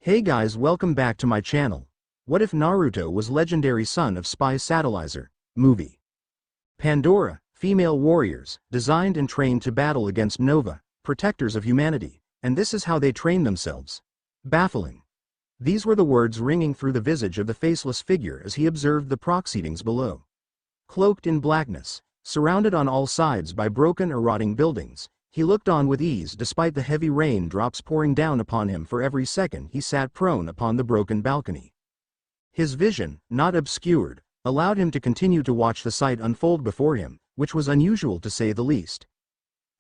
Hey guys, welcome back to my channel. What if Naruto was legendary son of spy Satellizer? Movie. Pandora, female warriors, designed and trained to battle against Nova, protectors of humanity, and this is how they train themselves. Baffling. These were the words ringing through the visage of the faceless figure as he observed the proceedings below. Cloaked in blackness, surrounded on all sides by broken or rotting buildings, he looked on with ease despite the heavy rain drops pouring down upon him for every second he sat prone upon the broken balcony. His vision, not obscured, allowed him to continue to watch the sight unfold before him, which was unusual to say the least.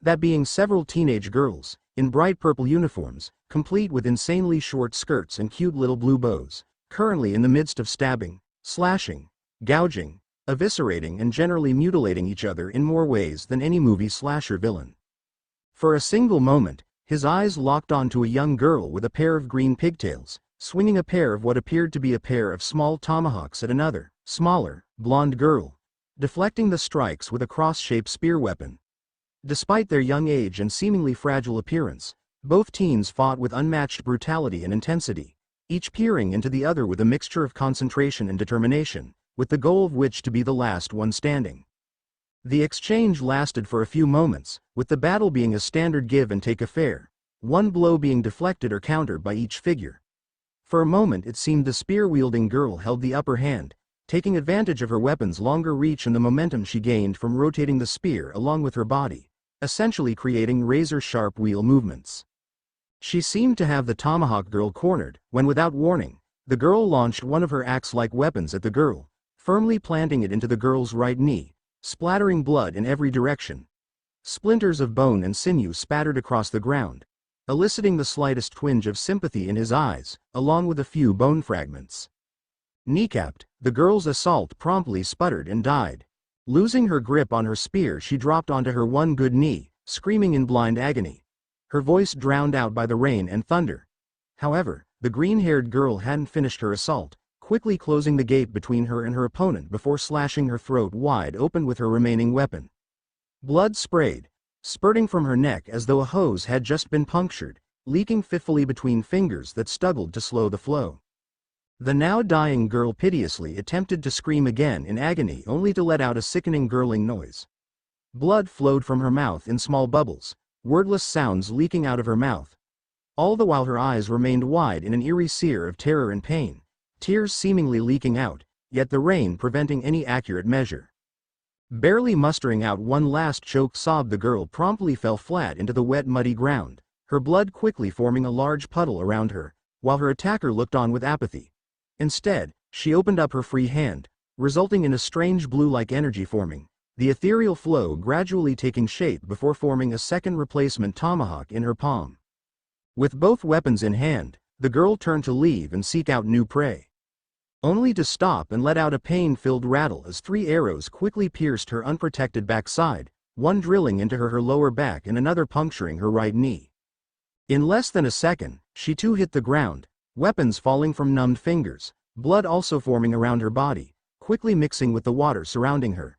That being several teenage girls, in bright purple uniforms, complete with insanely short skirts and cute little blue bows, currently in the midst of stabbing, slashing, gouging, eviscerating and generally mutilating each other in more ways than any movie slasher villain. For a single moment, his eyes locked onto a young girl with a pair of green pigtails, swinging a pair of what appeared to be a pair of small tomahawks at another, smaller, blonde girl, deflecting the strikes with a cross-shaped spear weapon. Despite their young age and seemingly fragile appearance, both teens fought with unmatched brutality and intensity, each peering into the other with a mixture of concentration and determination, with the goal of which to be the last one standing. The exchange lasted for a few moments, with the battle being a standard give and take affair, one blow being deflected or countered by each figure. For a moment it seemed the spear-wielding girl held the upper hand, taking advantage of her weapon's longer reach and the momentum she gained from rotating the spear along with her body, essentially creating razor-sharp wheel movements. She seemed to have the tomahawk girl cornered, when without warning, the girl launched one of her axe-like weapons at the girl, firmly planting it into the girl's right knee, splattering blood in every direction. Splinters of bone and sinew spattered across the ground, eliciting the slightest twinge of sympathy in his eyes, along with a few bone fragments. Kneecapped, the girl's assault promptly sputtered and died. Losing her grip on her spear, she dropped onto her one good knee, screaming in blind agony, her voice drowned out by the rain and thunder. However, the green-haired girl hadn't finished her assault, quickly closing the gap between her and her opponent before slashing her throat wide open with her remaining weapon. Blood sprayed, spurting from her neck as though a hose had just been punctured, leaking fitfully between fingers that struggled to slow the flow. The now dying girl piteously attempted to scream again in agony only to let out a sickening gurgling noise. Blood flowed from her mouth in small bubbles, wordless sounds leaking out of her mouth. All the while her eyes remained wide in an eerie sear of terror and pain, tears seemingly leaking out, yet the rain preventing any accurate measure. Barely mustering out one last choked sob, the girl promptly fell flat into the wet muddy ground, her blood quickly forming a large puddle around her, while her attacker looked on with apathy. Instead, she opened up her free hand, resulting in a strange blue-like energy forming, the ethereal flow gradually taking shape before forming a second replacement tomahawk in her palm. With both weapons in hand, the girl turned to leave and seek out new prey, only to stop and let out a pain-filled rattle as 3 arrows quickly pierced her unprotected backside, one drilling into her lower back and another puncturing her right knee. In less than a second, she too hit the ground, weapons falling from numbed fingers, blood also forming around her body, quickly mixing with the water surrounding her.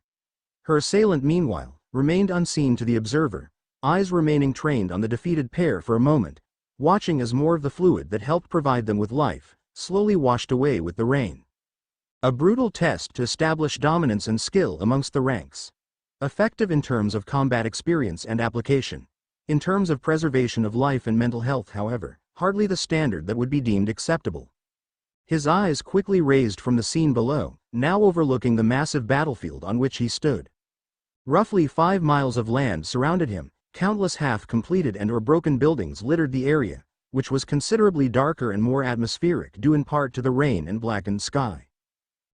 Her assailant meanwhile, remained unseen to the observer, eyes remaining trained on the defeated pair for a moment, watching as more of the fluid that helped provide them with life, slowly washed away with the rain. A brutal test to establish dominance and skill amongst the ranks. Effective in terms of combat experience and application. In terms of preservation of life and mental health, however, hardly the standard that would be deemed acceptable. His eyes quickly raised from the scene below, now overlooking the massive battlefield on which he stood. Roughly 5 miles of land surrounded him, countless half-completed and/or broken buildings littered the area, which was considerably darker and more atmospheric due in part to the rain and blackened sky.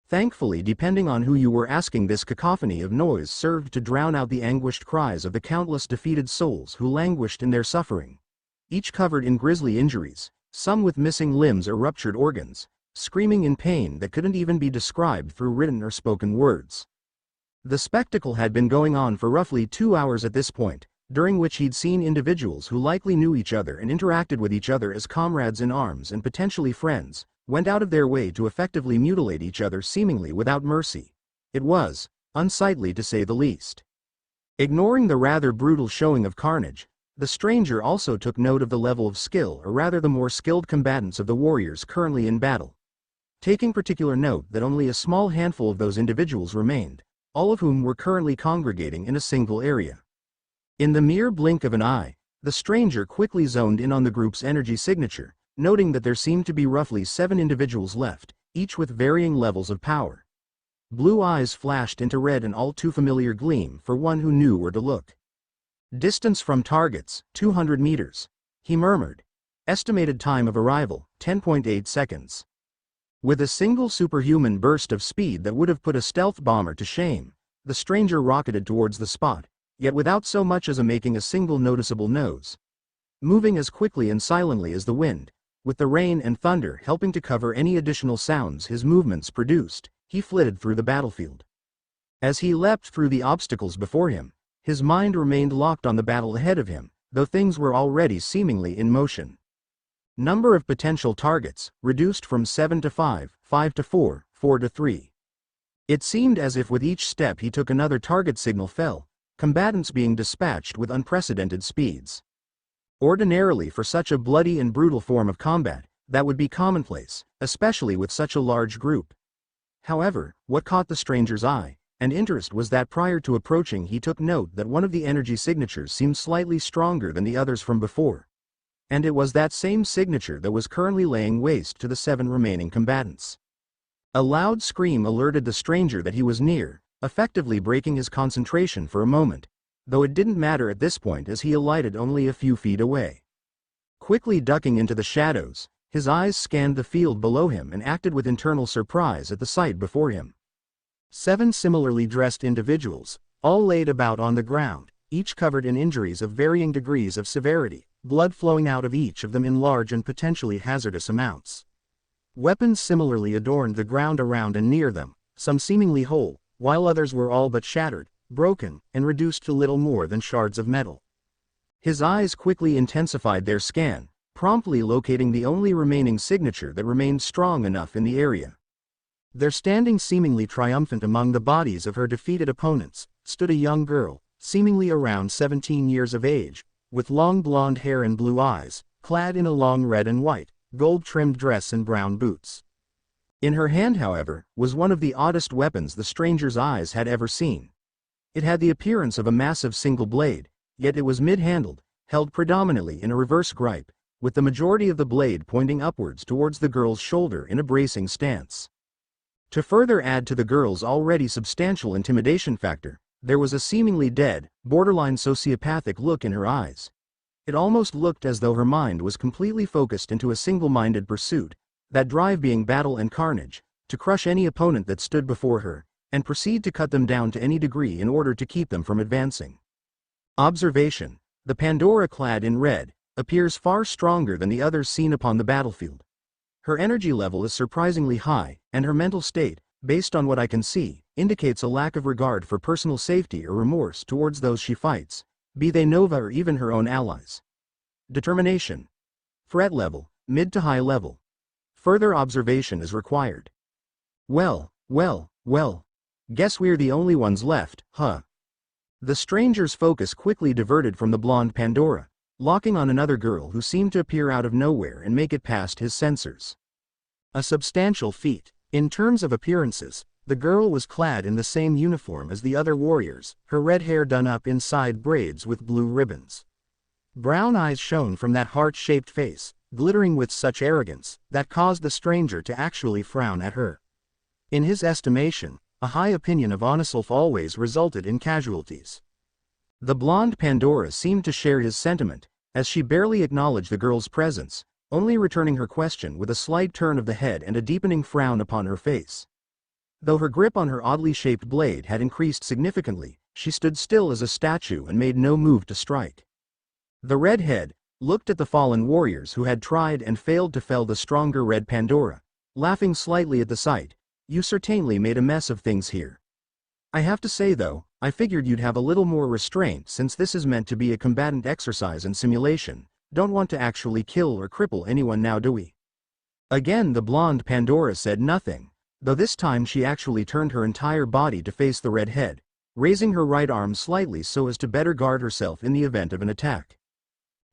Thankfully, depending on who you were asking, this cacophony of noise served to drown out the anguished cries of the countless defeated souls who languished in their suffering, each covered in grisly injuries, some with missing limbs or ruptured organs, screaming in pain that couldn't even be described through written or spoken words. The spectacle had been going on for roughly 2 hours at this point, during which he'd seen individuals who likely knew each other and interacted with each other as comrades in arms and potentially friends, went out of their way to effectively mutilate each other seemingly without mercy. It was unsightly to say the least. Ignoring the rather brutal showing of carnage, The stranger also took note of the level of skill, or rather the more skilled combatants of the warriors currently in battle, taking particular note that only a small handful of those individuals remained, all of whom were currently congregating in a single area. In the mere blink of an eye, the stranger quickly zoned in on the group's energy signature, noting that there seemed to be roughly 7 individuals left, each with varying levels of power. Blue eyes flashed into red, an all too familiar gleam for one who knew where to look. Distance from targets, 200 meters. He murmured. Estimated time of arrival, 10.8 seconds. With a single superhuman burst of speed that would have put a stealth bomber to shame, the stranger rocketed towards the spot, yet without so much as making a single noticeable nose. Moving as quickly and silently as the wind, with the rain and thunder helping to cover any additional sounds his movements produced, he flitted through the battlefield. As he leapt through the obstacles before him, his mind remained locked on the battle ahead of him, though things were already seemingly in motion. Number of potential targets, reduced from 7 to 5, 5 to 4, 4 to 3. It seemed as if with each step he took another target signal fell, combatants being dispatched with unprecedented speeds. Ordinarily, for such a bloody and brutal form of combat, that would be commonplace, especially with such a large group. However, what caught the stranger's eye and interest was that prior to approaching he took note that one of the energy signatures seemed slightly stronger than the others from before. And it was that same signature that was currently laying waste to the 7 remaining combatants. A loud scream alerted the stranger that he was near, effectively breaking his concentration for a moment, though it didn't matter at this point as he alighted only a few feet away. Quickly ducking into the shadows, his eyes scanned the field below him and acted with internal surprise at the sight before him. 7 similarly dressed individuals, all laid about on the ground, each covered in injuries of varying degrees of severity, blood flowing out of each of them in large and potentially hazardous amounts. Weapons similarly adorned the ground around and near them, some seemingly whole, while others were all but shattered, broken, and reduced to little more than shards of metal. His eyes quickly intensified their scan, promptly locating the only remaining signature that remained strong enough in the area. There, standing seemingly triumphant among the bodies of her defeated opponents, stood a young girl, seemingly around 17 years of age, with long blonde hair and blue eyes, clad in a long red and white, gold-trimmed dress and brown boots. In her hand, however, was one of the oddest weapons the stranger's eyes had ever seen. It had the appearance of a massive single blade, yet it was mid-handled, held predominantly in a reverse gripe, with the majority of the blade pointing upwards towards the girl's shoulder in a bracing stance. To further add to the girl's already substantial intimidation factor, there was a seemingly dead, borderline sociopathic look in her eyes. It almost looked as though her mind was completely focused into a single-minded pursuit, that drive being battle and carnage, to crush any opponent that stood before her, and proceed to cut them down to any degree in order to keep them from advancing. Observation: the Pandora clad in red appears far stronger than the others seen upon the battlefield. Her energy level is surprisingly high, and her mental state, based on what I can see, indicates a lack of regard for personal safety or remorse towards those she fights, be they Nova or even her own allies. Determination: threat level, mid to high level. Further observation is required. Well, guess we're the only ones left, huh? The stranger's focus quickly diverted from the blonde Pandora, locking on another girl who seemed to appear out of nowhere and make it past his sensors. A substantial feat. In terms of appearances, the girl was clad in the same uniform as the other warriors, her red hair done up in side braids with blue ribbons. Brown eyes shone from that heart-shaped face, glittering with such arrogance, that caused the stranger to actually frown at her. In his estimation, a high opinion of Onisulf always resulted in casualties. The blonde Pandora seemed to share his sentiment, as she barely acknowledged the girl's presence, only returning her question with a slight turn of the head and a deepening frown upon her face. Though her grip on her oddly shaped blade had increased significantly, she stood still as a statue and made no move to strike. The redhead looked at the fallen warriors who had tried and failed to fell the stronger red Pandora, laughing slightly at the sight. "You certainly made a mess of things here. I have to say though, I figured you'd have a little more restraint since this is meant to be a combatant exercise and simulation. Don't want to actually kill or cripple anyone now, do we?" Again the blonde Pandora said nothing, though this time she actually turned her entire body to face the redhead, raising her right arm slightly so as to better guard herself in the event of an attack.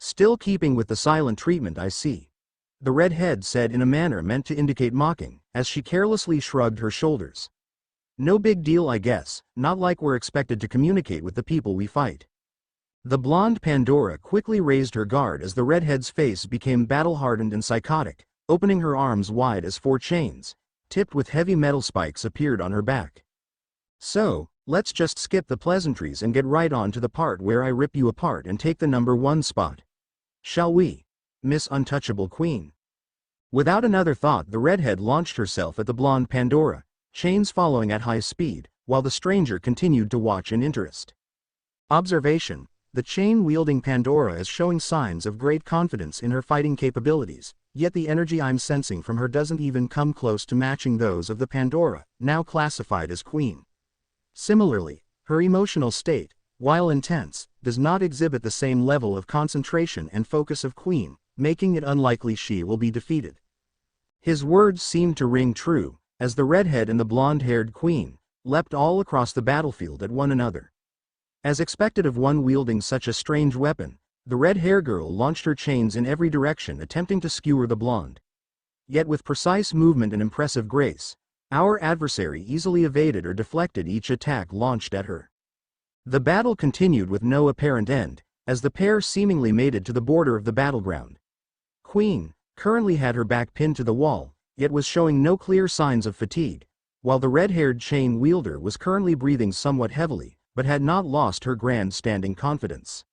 Still keeping with the silent treatment, I see. The redhead said in a manner meant to indicate mocking, as she carelessly shrugged her shoulders. No big deal, I guess, not like we're expected to communicate with the people we fight. The blonde Pandora quickly raised her guard as the redhead's face became battle-hardened and psychotic, opening her arms wide as 4 chains, tipped with heavy metal spikes, appeared on her back. So, let's just skip the pleasantries and get right on to the part where I rip you apart and take the number 1 spot. Shall we, Miss Untouchable Queen? Without another thought, the redhead launched herself at the blonde Pandora, chains following at high speed, while the stranger continued to watch in interest. Observation: the chain-wielding Pandora is showing signs of great confidence in her fighting capabilities, yet the energy I'm sensing from her doesn't even come close to matching those of the Pandora, now classified as Queen. Similarly, her emotional state, while intense, does not exhibit the same level of concentration and focus of Queen, making it unlikely she will be defeated. His words seemed to ring true, as the redhead and the blonde-haired Queen leapt all across the battlefield at one another. As expected of one wielding such a strange weapon, the red-hair girl launched her chains in every direction, attempting to skewer the blonde. Yet with precise movement and impressive grace, our adversary easily evaded or deflected each attack launched at her. The battle continued with no apparent end, as the pair seemingly made it to the border of the battleground. Queen currently had her back pinned to the wall, yet was showing no clear signs of fatigue, while the red-haired chain wielder was currently breathing somewhat heavily, but had not lost her grand-standing confidence.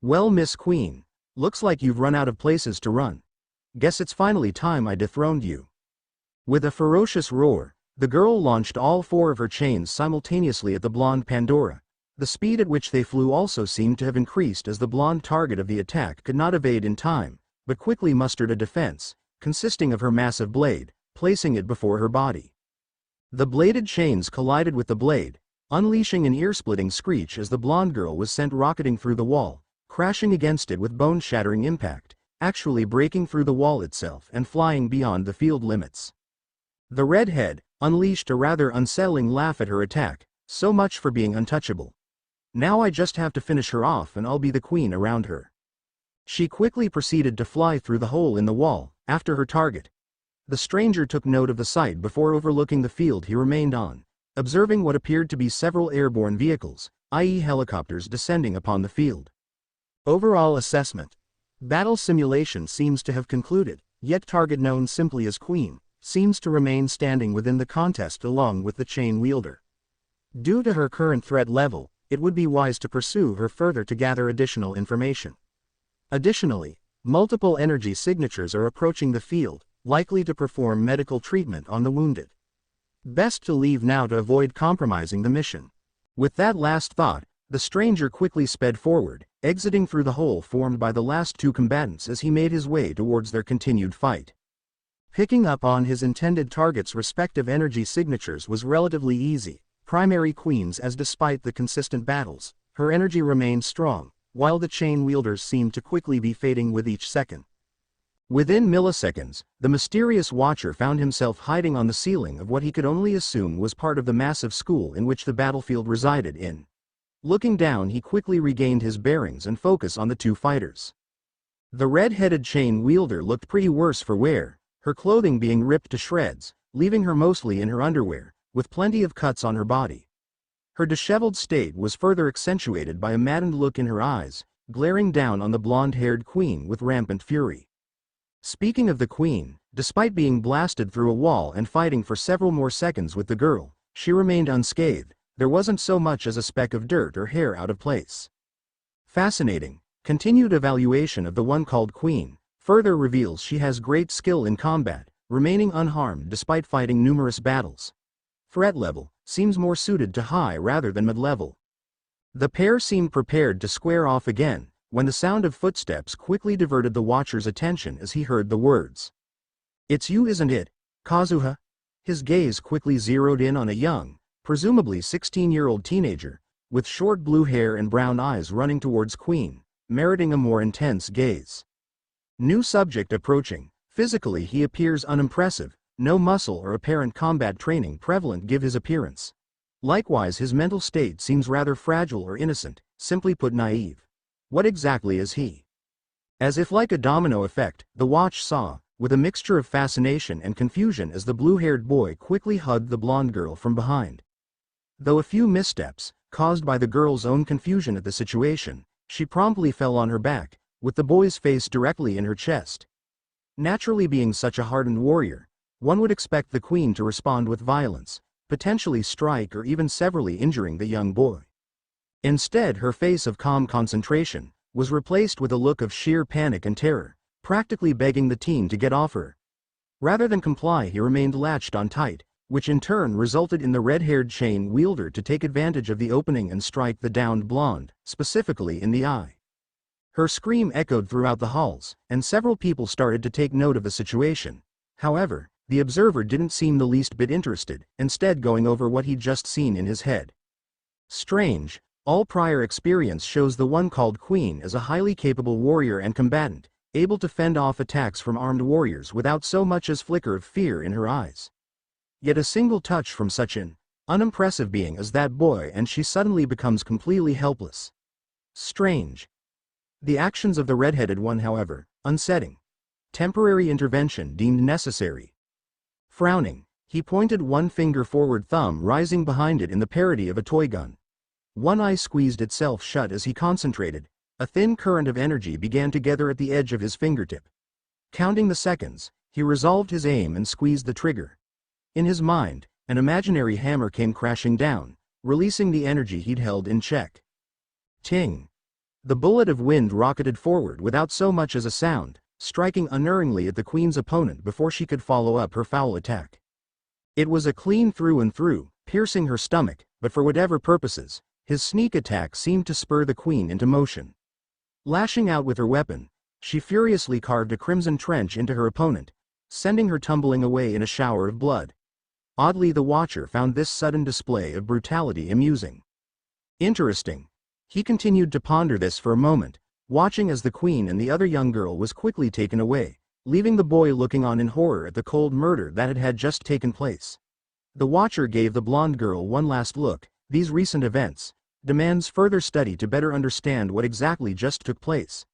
Well, Miss Queen, looks like you've run out of places to run. Guess it's finally time I dethroned you. With a ferocious roar, the girl launched all 4 of her chains simultaneously at the blonde Pandora. The speed at which they flew also seemed to have increased, as the blonde target of the attack could not evade in time, but quickly mustered a defense, consisting of her massive blade, placing it before her body. The bladed chains collided with the blade, unleashing an ear-splitting screech as the blonde girl was sent rocketing through the wall, crashing against it with bone-shattering impact, actually breaking through the wall itself and flying beyond the field limits. The redhead unleashed a rather unsettling laugh at her attack. So much for being untouchable. Now I just have to finish her off and I'll be the queen around her. She quickly proceeded to fly through the hole in the wall, after her target. The stranger took note of the sight before overlooking the field he remained on, observing what appeared to be several airborne vehicles, i.e. helicopters, descending upon the field. Overall assessment: battle simulation seems to have concluded, yet target known simply as Queen seems to remain standing within the contest along with the chain wielder. Due to her current threat level, it would be wise to pursue her further to gather additional information. Additionally, multiple energy signatures are approaching the field, likely to perform medical treatment on the wounded. Best to leave now to avoid compromising the mission. With that last thought, the stranger quickly sped forward, exiting through the hole formed by the last 2 combatants as he made his way towards their continued fight. Picking up on his intended target's respective energy signatures was relatively easy. Primary Queen's, as despite the consistent battles, her energy remained strong, while the chain wielders seemed to quickly be fading with each second. Within milliseconds, the mysterious watcher found himself hiding on the ceiling of what he could only assume was part of the massive school in which the battlefield resided in. Looking down, he quickly regained his bearings and focus on the 2 fighters. The red-headed chain wielder looked pretty worse for wear, her clothing being ripped to shreds, leaving her mostly in her underwear, with plenty of cuts on her body. Her disheveled state was further accentuated by a maddened look in her eyes, glaring down on the blonde-haired Queen with rampant fury. Speaking of the Queen, despite being blasted through a wall and fighting for several more seconds with the girl, she remained unscathed. There wasn't so much as a speck of dirt or hair out of place. Fascinating. Continued evaluation of the one called Queen further reveals she has great skill in combat, remaining unharmed despite fighting numerous battles. Threat level seems more suited to high rather than mid-level. The pair seemed prepared to square off again, when the sound of footsteps quickly diverted the watcher's attention as he heard the words. "It's you, isn't it, Kazuha?" His gaze quickly zeroed in on a young, presumably 16-year-old teenager, with short blue hair and brown eyes running towards Queen, meriting a more intense gaze. New subject approaching. Physically he appears unimpressive, no muscle or apparent combat training prevalent give his appearance. Likewise his mental state seems rather fragile or innocent, simply put naive. What exactly is he? As if like a domino effect, the watch saw, with a mixture of fascination and confusion as the blue-haired boy quickly hugged the blonde girl from behind. Though a few missteps, caused by the girl's own confusion at the situation, she promptly fell on her back, with the boy's face directly in her chest. Naturally, being such a hardened warrior, one would expect the queen to respond with violence, potentially strike or even severely injuring the young boy. Instead, her face of calm concentration was replaced with a look of sheer panic and terror, practically begging the teen to get off her. Rather than comply, he remained latched on tight, which in turn resulted in the red-haired chain wielder to take advantage of the opening and strike the downed blonde, specifically in the eye. Her scream echoed throughout the halls, and several people started to take note of the situation. However, the observer didn't seem the least bit interested, instead going over what he'd just seen in his head. Strange, all prior experience shows the one called Queen as a highly capable warrior and combatant, able to fend off attacks from armed warriors without so much as flicker of fear in her eyes. Yet a single touch from such an unimpressive being as that boy and she suddenly becomes completely helpless. Strange. The actions of the red-headed one, however, unsettling. Temporary intervention deemed necessary. Frowning, he pointed one finger forward, thumb rising behind it in the parody of a toy gun. One eye squeezed itself shut as he concentrated. A thin current of energy began to gather at the edge of his fingertip. Counting the seconds, he resolved his aim and squeezed the trigger. In his mind, an imaginary hammer came crashing down, releasing the energy he'd held in check. Ting! The bullet of wind rocketed forward without so much as a sound, striking unerringly at the queen's opponent before she could follow up her foul attack. It was a clean through and through, piercing her stomach, but for whatever purposes, his sneak attack seemed to spur the queen into motion. Lashing out with her weapon, she furiously carved a crimson trench into her opponent, sending her tumbling away in a shower of blood. Oddly, the watcher found this sudden display of brutality amusing. Interesting. He continued to ponder this for a moment, watching as the queen and the other young girl was quickly taken away, leaving the boy looking on in horror at the cold murder that had just taken place. The watcher gave the blonde girl one last look. These recent events demands further study to better understand what exactly just took place.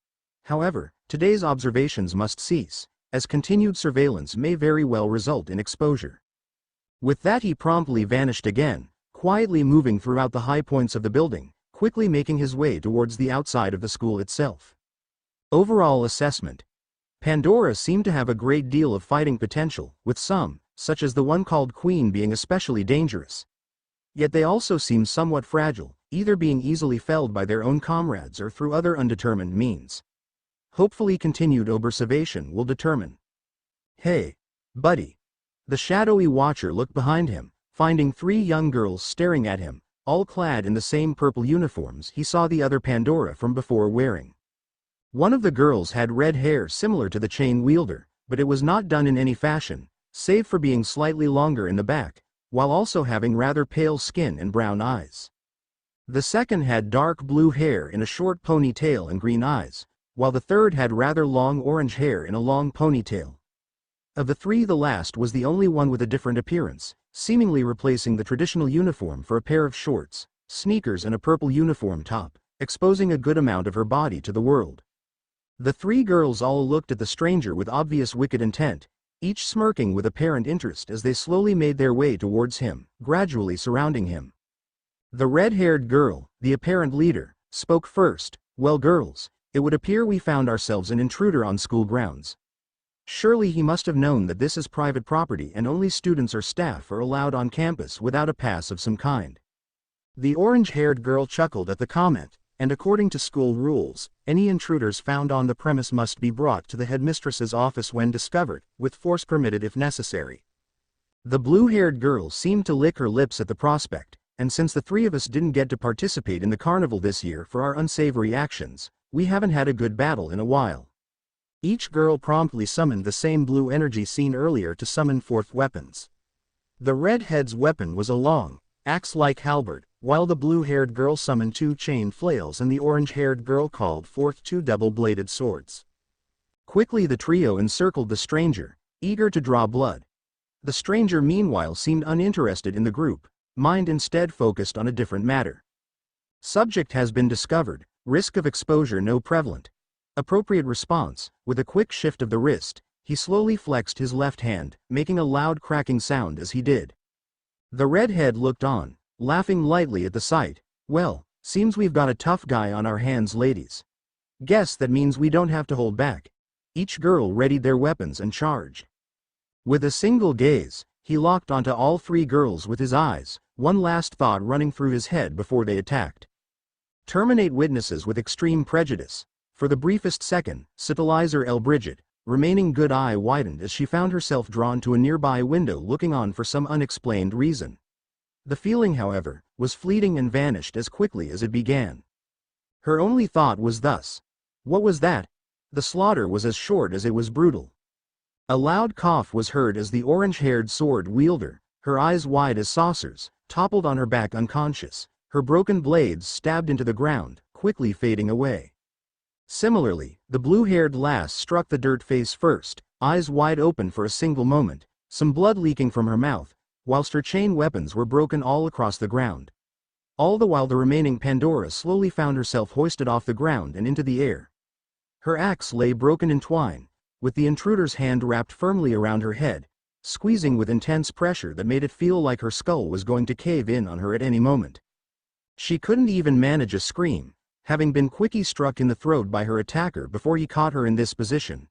However, today's observations must cease, as continued surveillance may very well result in exposure. With that, he promptly vanished again, quietly moving throughout the high points of the building, quickly making his way towards the outside of the school itself. Overall assessment. Pandora seemed to have a great deal of fighting potential, with some, such as the one called Queen, being especially dangerous. Yet they also seem somewhat fragile, either being easily felled by their own comrades or through other undetermined means. Hopefully continued observation will determine. Hey, buddy. The shadowy watcher looked behind him, finding three young girls staring at him, all clad in the same purple uniforms he saw the other Pandora from before wearing. One of the girls had red hair similar to the chain wielder, but it was not done in any fashion, save for being slightly longer in the back, while also having rather pale skin and brown eyes. The second had dark blue hair in a short ponytail and green eyes, while the third had rather long orange hair in a long ponytail. Of the three, the last was the only one with a different appearance, seemingly replacing the traditional uniform for a pair of shorts, sneakers and a purple uniform top, exposing a good amount of her body to the world. The three girls all looked at the stranger with obvious wicked intent, each smirking with apparent interest as they slowly made their way towards him, gradually surrounding him. The red-haired girl, the apparent leader, spoke first. "Well, girls, it would appear we found ourselves an intruder on school grounds. Surely he must have known that this is private property and only students or staff are allowed on campus without a pass of some kind." The orange-haired girl chuckled at the comment, and according to school rules, any intruders found on the premise must be brought to the headmistress's office when discovered, with force permitted if necessary. The blue-haired girl seemed to lick her lips at the prospect, and since the three of us didn't get to participate in the carnival this year for our unsavory actions, we haven't had a good battle in a while. Each girl promptly summoned the same blue energy seen earlier to summon forth weapons. The redhead's weapon was a long, axe-like halberd, while the blue-haired girl summoned two chain flails and the orange-haired girl called forth two double-bladed swords. Quickly the trio encircled the stranger, eager to draw blood. The stranger meanwhile seemed uninterested in the group, mind instead focused on a different matter. Subject has been discovered, risk of exposure no prevalent. Appropriate response. With a quick shift of the wrist, he slowly flexed his left hand, making a loud cracking sound as he did. The redhead looked on, laughing lightly at the sight. Well, seems we've got a tough guy on our hands, ladies. Guess that means we don't have to hold back. Each girl readied their weapons and charged. With a single gaze, he locked onto all three girls with his eyes, one last thought running through his head before they attacked. Terminate witnesses with extreme prejudice. For the briefest second, Satellizer Bridget, remaining good eye widened as she found herself drawn to a nearby window looking on for some unexplained reason. The feeling, however, was fleeting and vanished as quickly as it began. Her only thought was thus. What was that? The slaughter was as short as it was brutal. A loud cough was heard as the orange-haired sword wielder, her eyes wide as saucers, toppled on her back unconscious, her broken blades stabbed into the ground, quickly fading away. Similarly, the blue-haired lass struck the dirt face first, eyes wide open for a single moment, some blood leaking from her mouth, whilst her chain weapons were broken all across the ground. All the while the remaining Pandora slowly found herself hoisted off the ground and into the air. Her axe lay broken in twine, with the intruder's hand wrapped firmly around her head, squeezing with intense pressure that made it feel like her skull was going to cave in on her at any moment. She couldn't even manage a scream, having been quickly struck in the throat by her attacker before he caught her in this position.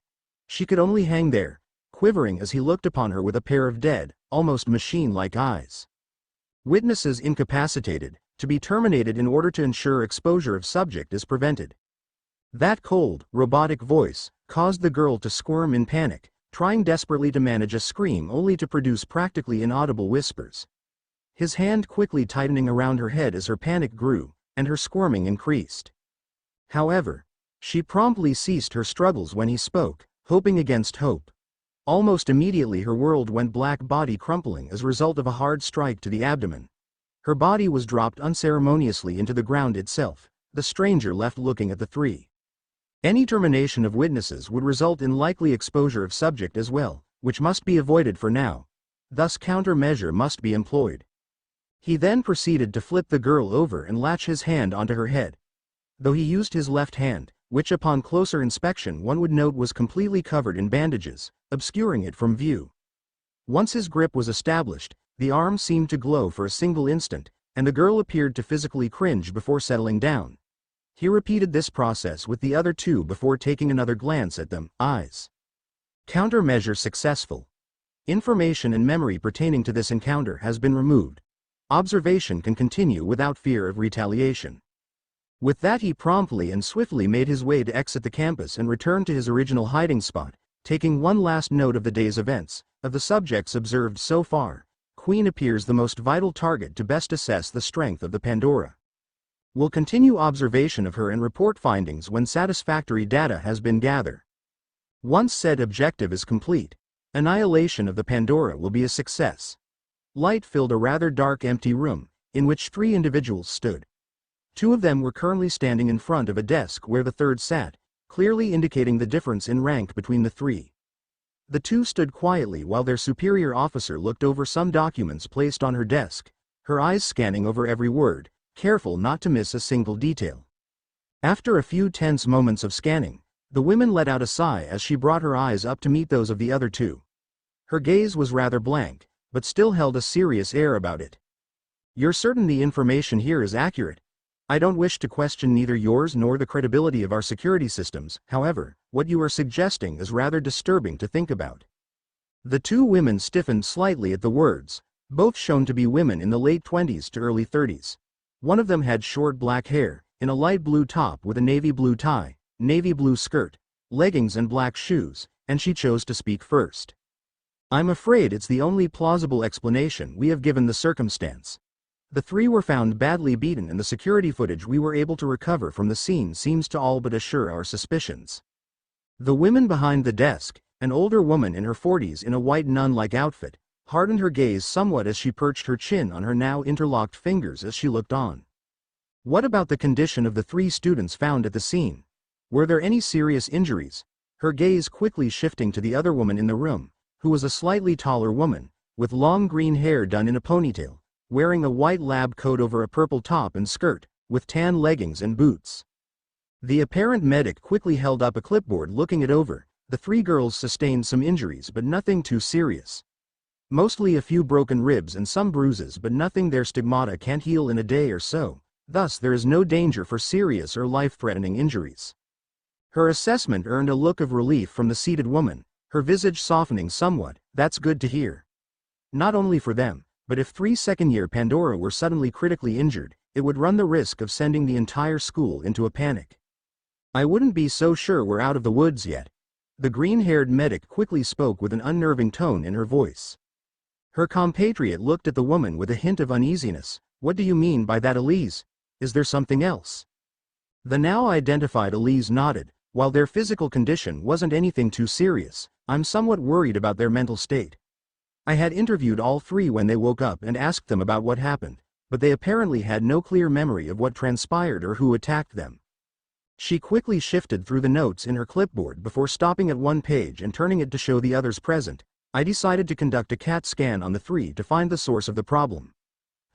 She could only hang there, quivering as he looked upon her with a pair of dead, almost machine-like eyes. Witnesses incapacitated, to be terminated in order to ensure exposure of subject is prevented. That cold, robotic voice caused the girl to squirm in panic, trying desperately to manage a scream only to produce practically inaudible whispers. His hand quickly tightening around her head as her panic grew, and her squirming increased. However, she promptly ceased her struggles when he spoke, hoping against hope. Almost immediately her world went black, body crumpling as a result of a hard strike to the abdomen. Her body was dropped unceremoniously into the ground itself, the stranger left looking at the three. Any termination of witnesses would result in likely exposure of subject as well, which must be avoided for now. Thus countermeasure must be employed. He then proceeded to flip the girl over and latch his hand onto her head. Though he used his left hand, which upon closer inspection one would note was completely covered in bandages, obscuring it from view. Once his grip was established, the arm seemed to glow for a single instant, and the girl appeared to physically cringe before settling down. He repeated this process with the other two before taking another glance at them, eyes. Countermeasure successful. Information and memory pertaining to this encounter has been removed. Observation can continue without fear of retaliation. With that he promptly and swiftly made his way to exit the campus and return to his original hiding spot, taking one last note of the day's events. Of the subjects observed so far, Queen appears the most vital target to best assess the strength of the Pandora. We'll continue observation of her and report findings when satisfactory data has been gathered. Once said objective is complete, annihilation of the Pandora will be a success. Light filled a rather dark empty room, in which three individuals stood. Two of them were currently standing in front of a desk where the third sat, clearly indicating the difference in rank between the three. The two stood quietly while their superior officer looked over some documents placed on her desk, her eyes scanning over every word, careful not to miss a single detail. After a few tense moments of scanning, the woman let out a sigh as she brought her eyes up to meet those of the other two. Her gaze was rather blank, but still held a serious air about it. You're certain the information here is accurate? I don't wish to question neither yours nor the credibility of our security systems, however, what you are suggesting is rather disturbing to think about. The two women stiffened slightly at the words, both shown to be women in the late 20s to early 30s. One of them had short black hair, in a light blue top with a navy blue tie, navy blue skirt, leggings and black shoes, and she chose to speak first. I'm afraid it's the only plausible explanation we have given the circumstance. The three were found badly beaten and the security footage we were able to recover from the scene seems to all but assure our suspicions. The woman behind the desk, an older woman in her 40s in a white nun-like outfit, hardened her gaze somewhat as she perched her chin on her now interlocked fingers as she looked on. What about the condition of the three students found at the scene? Were there any serious injuries? Her gaze quickly shifting to the other woman in the room, who was a slightly taller woman, with long green hair done in a ponytail, wearing a white lab coat over a purple top and skirt, with tan leggings and boots. The apparent medic quickly held up a clipboard looking it over. The three girls sustained some injuries but nothing too serious. Mostly a few broken ribs and some bruises, but nothing their stigmata can't heal in a day or so. Thus there is no danger for serious or life-threatening injuries. Her assessment earned a look of relief from the seated woman, her visage softening somewhat. That's good to hear. Not only for them, but if 3 second-year Pandora were suddenly critically injured, it would run the risk of sending the entire school into a panic. I wouldn't be so sure we're out of the woods yet. The green-haired medic quickly spoke with an unnerving tone in her voice. Her compatriot looked at the woman with a hint of uneasiness. What do you mean by that, Elise? Is there something else? The now identified Elise nodded. While their physical condition wasn't anything too serious, I'm somewhat worried about their mental state. I had interviewed all three when they woke up and asked them about what happened, but they apparently had no clear memory of what transpired or who attacked them. She quickly shifted through the notes in her clipboard before stopping at one page and turning it to show the others present. I decided to conduct a CAT scan on the three to find the source of the problem.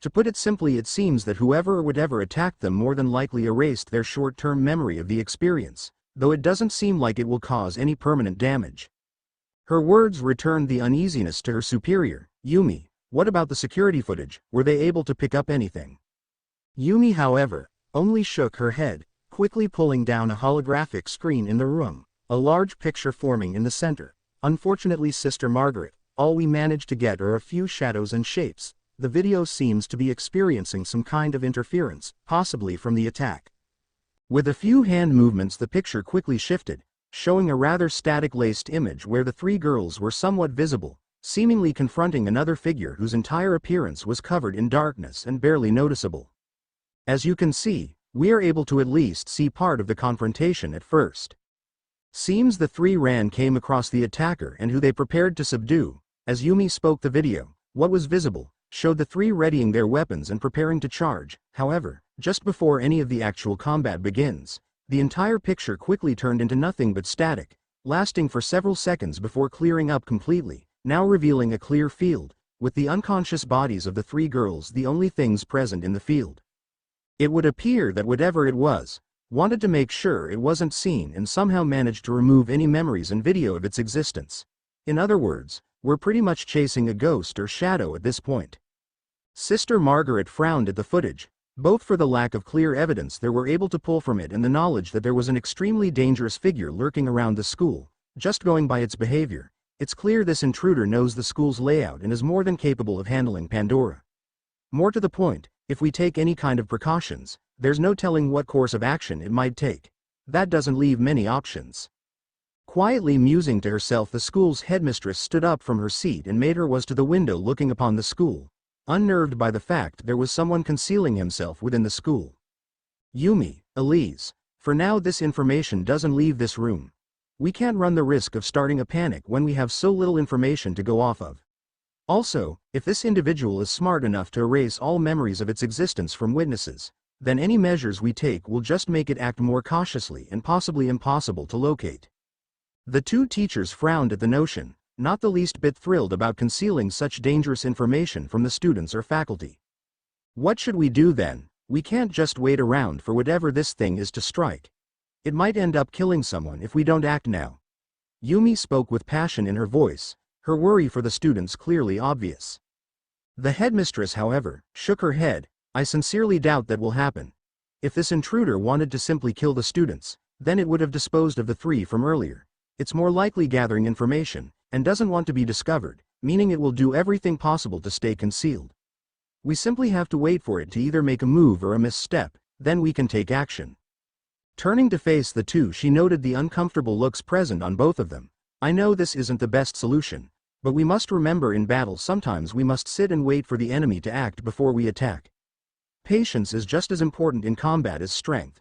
To put it simply, it seems that whoever or whatever attacked them more than likely erased their short-term memory of the experience, though it doesn't seem like it will cause any permanent damage. Her words returned the uneasiness to her superior. Yumi, what about the security footage? Were they able to pick up anything? Yumi, however, only shook her head, quickly pulling down a holographic screen in the room, a large picture forming in the center. Unfortunately, Sister Margaret, all we managed to get are a few shadows and shapes. The video seems to be experiencing some kind of interference, possibly from the attack. With a few hand movements, the picture quickly shifted, showing a rather static-laced image where the three girls were somewhat visible, seemingly confronting another figure whose entire appearance was covered in darkness and barely noticeable. As you can see, we are able to at least see part of the confrontation at first. Seems the three came across the attacker and who they prepared to subdue. As Yumi spoke, the video, what was visible, showed the three readying their weapons and preparing to charge. However, just before any of the actual combat begins, the entire picture quickly turned into nothing but static, lasting for several seconds before clearing up completely, now revealing a clear field, with the unconscious bodies of the three girls the only things present in the field. It would appear that whatever it was, wanted to make sure it wasn't seen and somehow managed to remove any memories and video of its existence. In other words, we're pretty much chasing a ghost or shadow at this point. Sister Margaret frowned at the footage, both for the lack of clear evidence they were able to pull from it and the knowledge that there was an extremely dangerous figure lurking around the school. Just going by its behavior, it's clear this intruder knows the school's layout and is more than capable of handling Pandora. More to the point, if we take any kind of precautions, there's no telling what course of action it might take. That doesn't leave many options. Quietly musing to herself, the school's headmistress stood up from her seat and made her way to the window looking upon the school, unnerved by the fact there was someone concealing himself within the school. Yumi, Elise, for now this information doesn't leave this room. We can't run the risk of starting a panic when we have so little information to go off of. Also, if this individual is smart enough to erase all memories of its existence from witnesses, then any measures we take will just make it act more cautiously and possibly impossible to locate. The two teachers frowned at the notion, not the least bit thrilled about concealing such dangerous information from the students or faculty. What should we do then? We can't just wait around for whatever this thing is to strike. It might end up killing someone if we don't act now. Yumi spoke with passion in her voice, her worry for the students clearly obvious. The headmistress, however, shook her head. I sincerely doubt that will happen. If this intruder wanted to simply kill the students, then it would have disposed of the three from earlier. It's more likely gathering information, and doesn't want to be discovered, meaning it will do everything possible to stay concealed. We simply have to wait for it to either make a move or a misstep, then we can take action. Turning to face the two, she noted the uncomfortable looks present on both of them. I know this isn't the best solution, but we must remember in battle sometimes we must sit and wait for the enemy to act before we attack. Patience is just as important in combat as strength.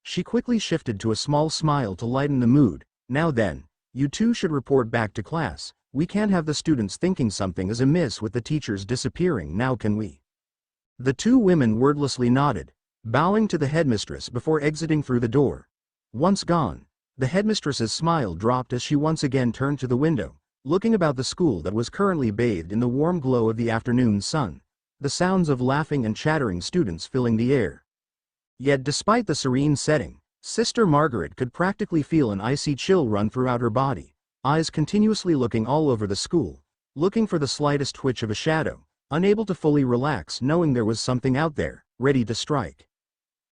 She quickly shifted to a small smile to lighten the mood. Now then, you two should report back to class. We can't have the students thinking something is amiss with the teachers disappearing now, can we? The two women wordlessly nodded, bowing to the headmistress before exiting through the door. Once gone, the headmistress's smile dropped as she once again turned to the window, looking about the school that was currently bathed in the warm glow of the afternoon sun, the sounds of laughing and chattering students filling the air. Yet despite the serene setting, Sister Margaret could practically feel an icy chill run throughout her body, eyes continuously looking all over the school, looking for the slightest twitch of a shadow, unable to fully relax knowing there was something out there, ready to strike.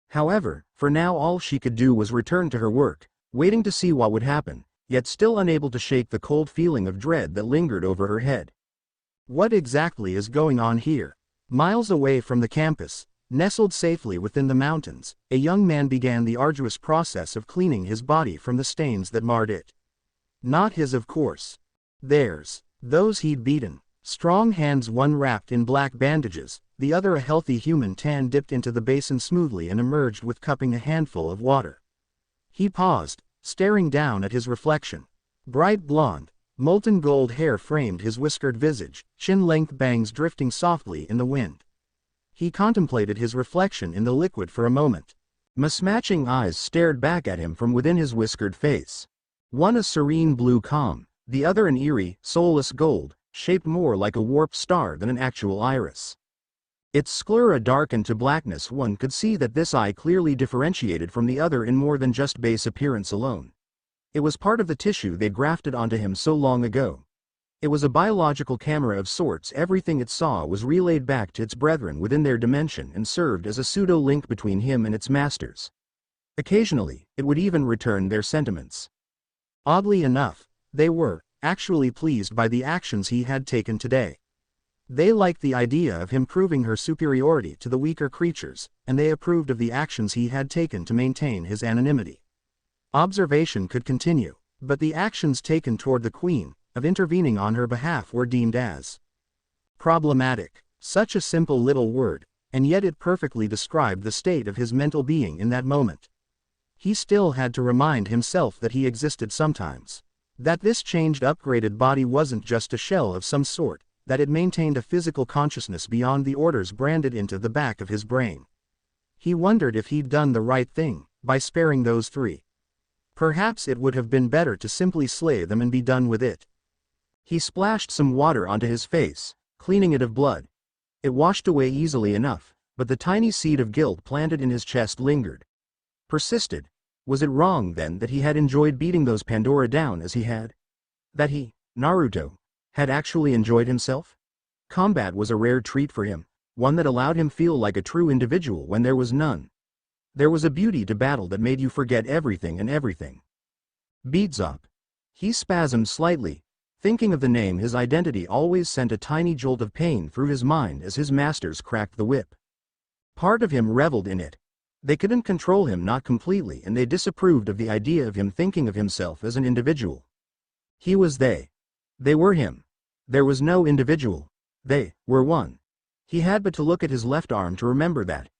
However, for now all she could do was return to her work, waiting to see what would happen, yet still unable to shake the cold feeling of dread that lingered over her head. What exactly is going on here? Miles away from the campus, nestled safely within the mountains, a young man began the arduous process of cleaning his body from the stains that marred it. Not his, of course. Theirs, those he'd beaten. Strong hands, one wrapped in black bandages, the other a healthy human tan, dipped into the basin smoothly and emerged with cupping a handful of water. He paused, staring down at his reflection. Bright blonde, molten gold hair framed his whiskered visage, chin-length bangs drifting softly in the wind. He contemplated his reflection in the liquid for a moment. Mismatching eyes stared back at him from within his whiskered face. One a serene blue calm, the other an eerie, soulless gold, shaped more like a warped star than an actual iris. Its sclera darkened to blackness. One could see that this eye clearly differentiated from the other in more than just base appearance alone. It was part of the tissue they'd grafted onto him so long ago. It was a biological camera of sorts. Everything it saw was relayed back to its brethren within their dimension and served as a pseudo-link between him and its masters. Occasionally, it would even return their sentiments. Oddly enough, they were actually pleased by the actions he had taken today. They liked the idea of him proving her superiority to the weaker creatures, and they approved of the actions he had taken to maintain his anonymity. Observation could continue, but the actions taken toward the Queen, of intervening on her behalf, were deemed as problematic. Such a simple little word, and yet it perfectly described the state of his mental being in that moment. He still had to remind himself that he existed sometimes. That this changed, upgraded body wasn't just a shell of some sort, that it maintained a physical consciousness beyond the orders branded into the back of his brain. He wondered if he'd done the right thing by sparing those three. Perhaps it would have been better to simply slay them and be done with it. He splashed some water onto his face, cleaning it of blood. It washed away easily enough, but the tiny seed of guilt planted in his chest lingered. Persisted. Was it wrong then that he had enjoyed beating those Pandora down as he had? That he, Naruto, had actually enjoyed himself? Combat was a rare treat for him, one that allowed him feel like a true individual when there was none. There was a beauty to battle that made you forget everything and everything. Beedzop. He spasmed slightly, thinking of the name. His identity always sent a tiny jolt of pain through his mind as his masters cracked the whip. Part of him reveled in it. They couldn't control him, not completely, and they disapproved of the idea of him thinking of himself as an individual. He was they. They were him. There was no individual. They were one. He had but to look at his left arm to remember that.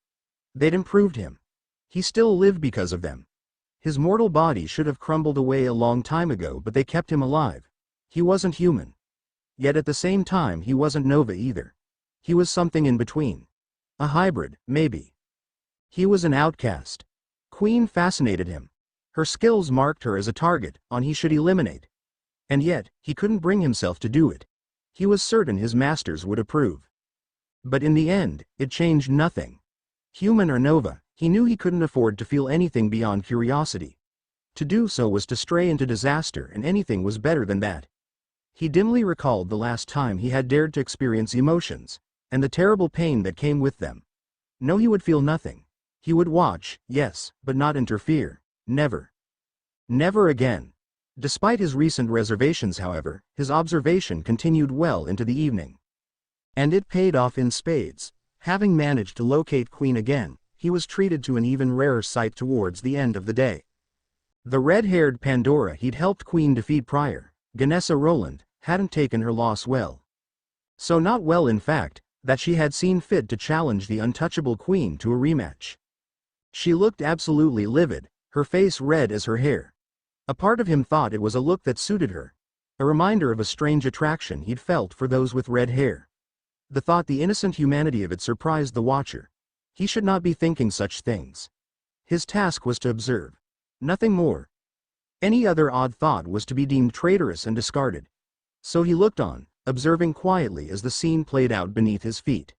They'd improved him. He still lived because of them. His mortal body should have crumbled away a long time ago, but they kept him alive. He wasn't human. Yet at the same time he wasn't Nova either. He was something in between. A hybrid, maybe. He was an outcast. Queen fascinated him. Her skills marked her as a target on he should eliminate. And yet, he couldn't bring himself to do it. He was certain his masters would approve. But in the end, it changed nothing. Human or Nova, he knew he couldn't afford to feel anything beyond curiosity. To do so was to stray into disaster, and anything was better than that. He dimly recalled the last time he had dared to experience emotions, and the terrible pain that came with them. No, he would feel nothing. He would watch, yes, but not interfere. Never. Never again. Despite his recent reservations, however, his observation continued well into the evening. And it paid off in spades. Having managed to locate Queen again, he was treated to an even rarer sight towards the end of the day. The red-haired Pandora he'd helped Queen defeat prior, Ganessa Roland, hadn't taken her loss well. So not well, in fact, that she had seen fit to challenge the untouchable Queen to a rematch. She looked absolutely livid, her face red as her hair. A part of him thought it was a look that suited her, a reminder of a strange attraction he'd felt for those with red hair. The thought, the innocent humanity of it, surprised the watcher. He should not be thinking such things. His task was to observe. Nothing more. Any other odd thought was to be deemed traitorous and discarded. So he looked on, observing quietly as the scene played out beneath his feet.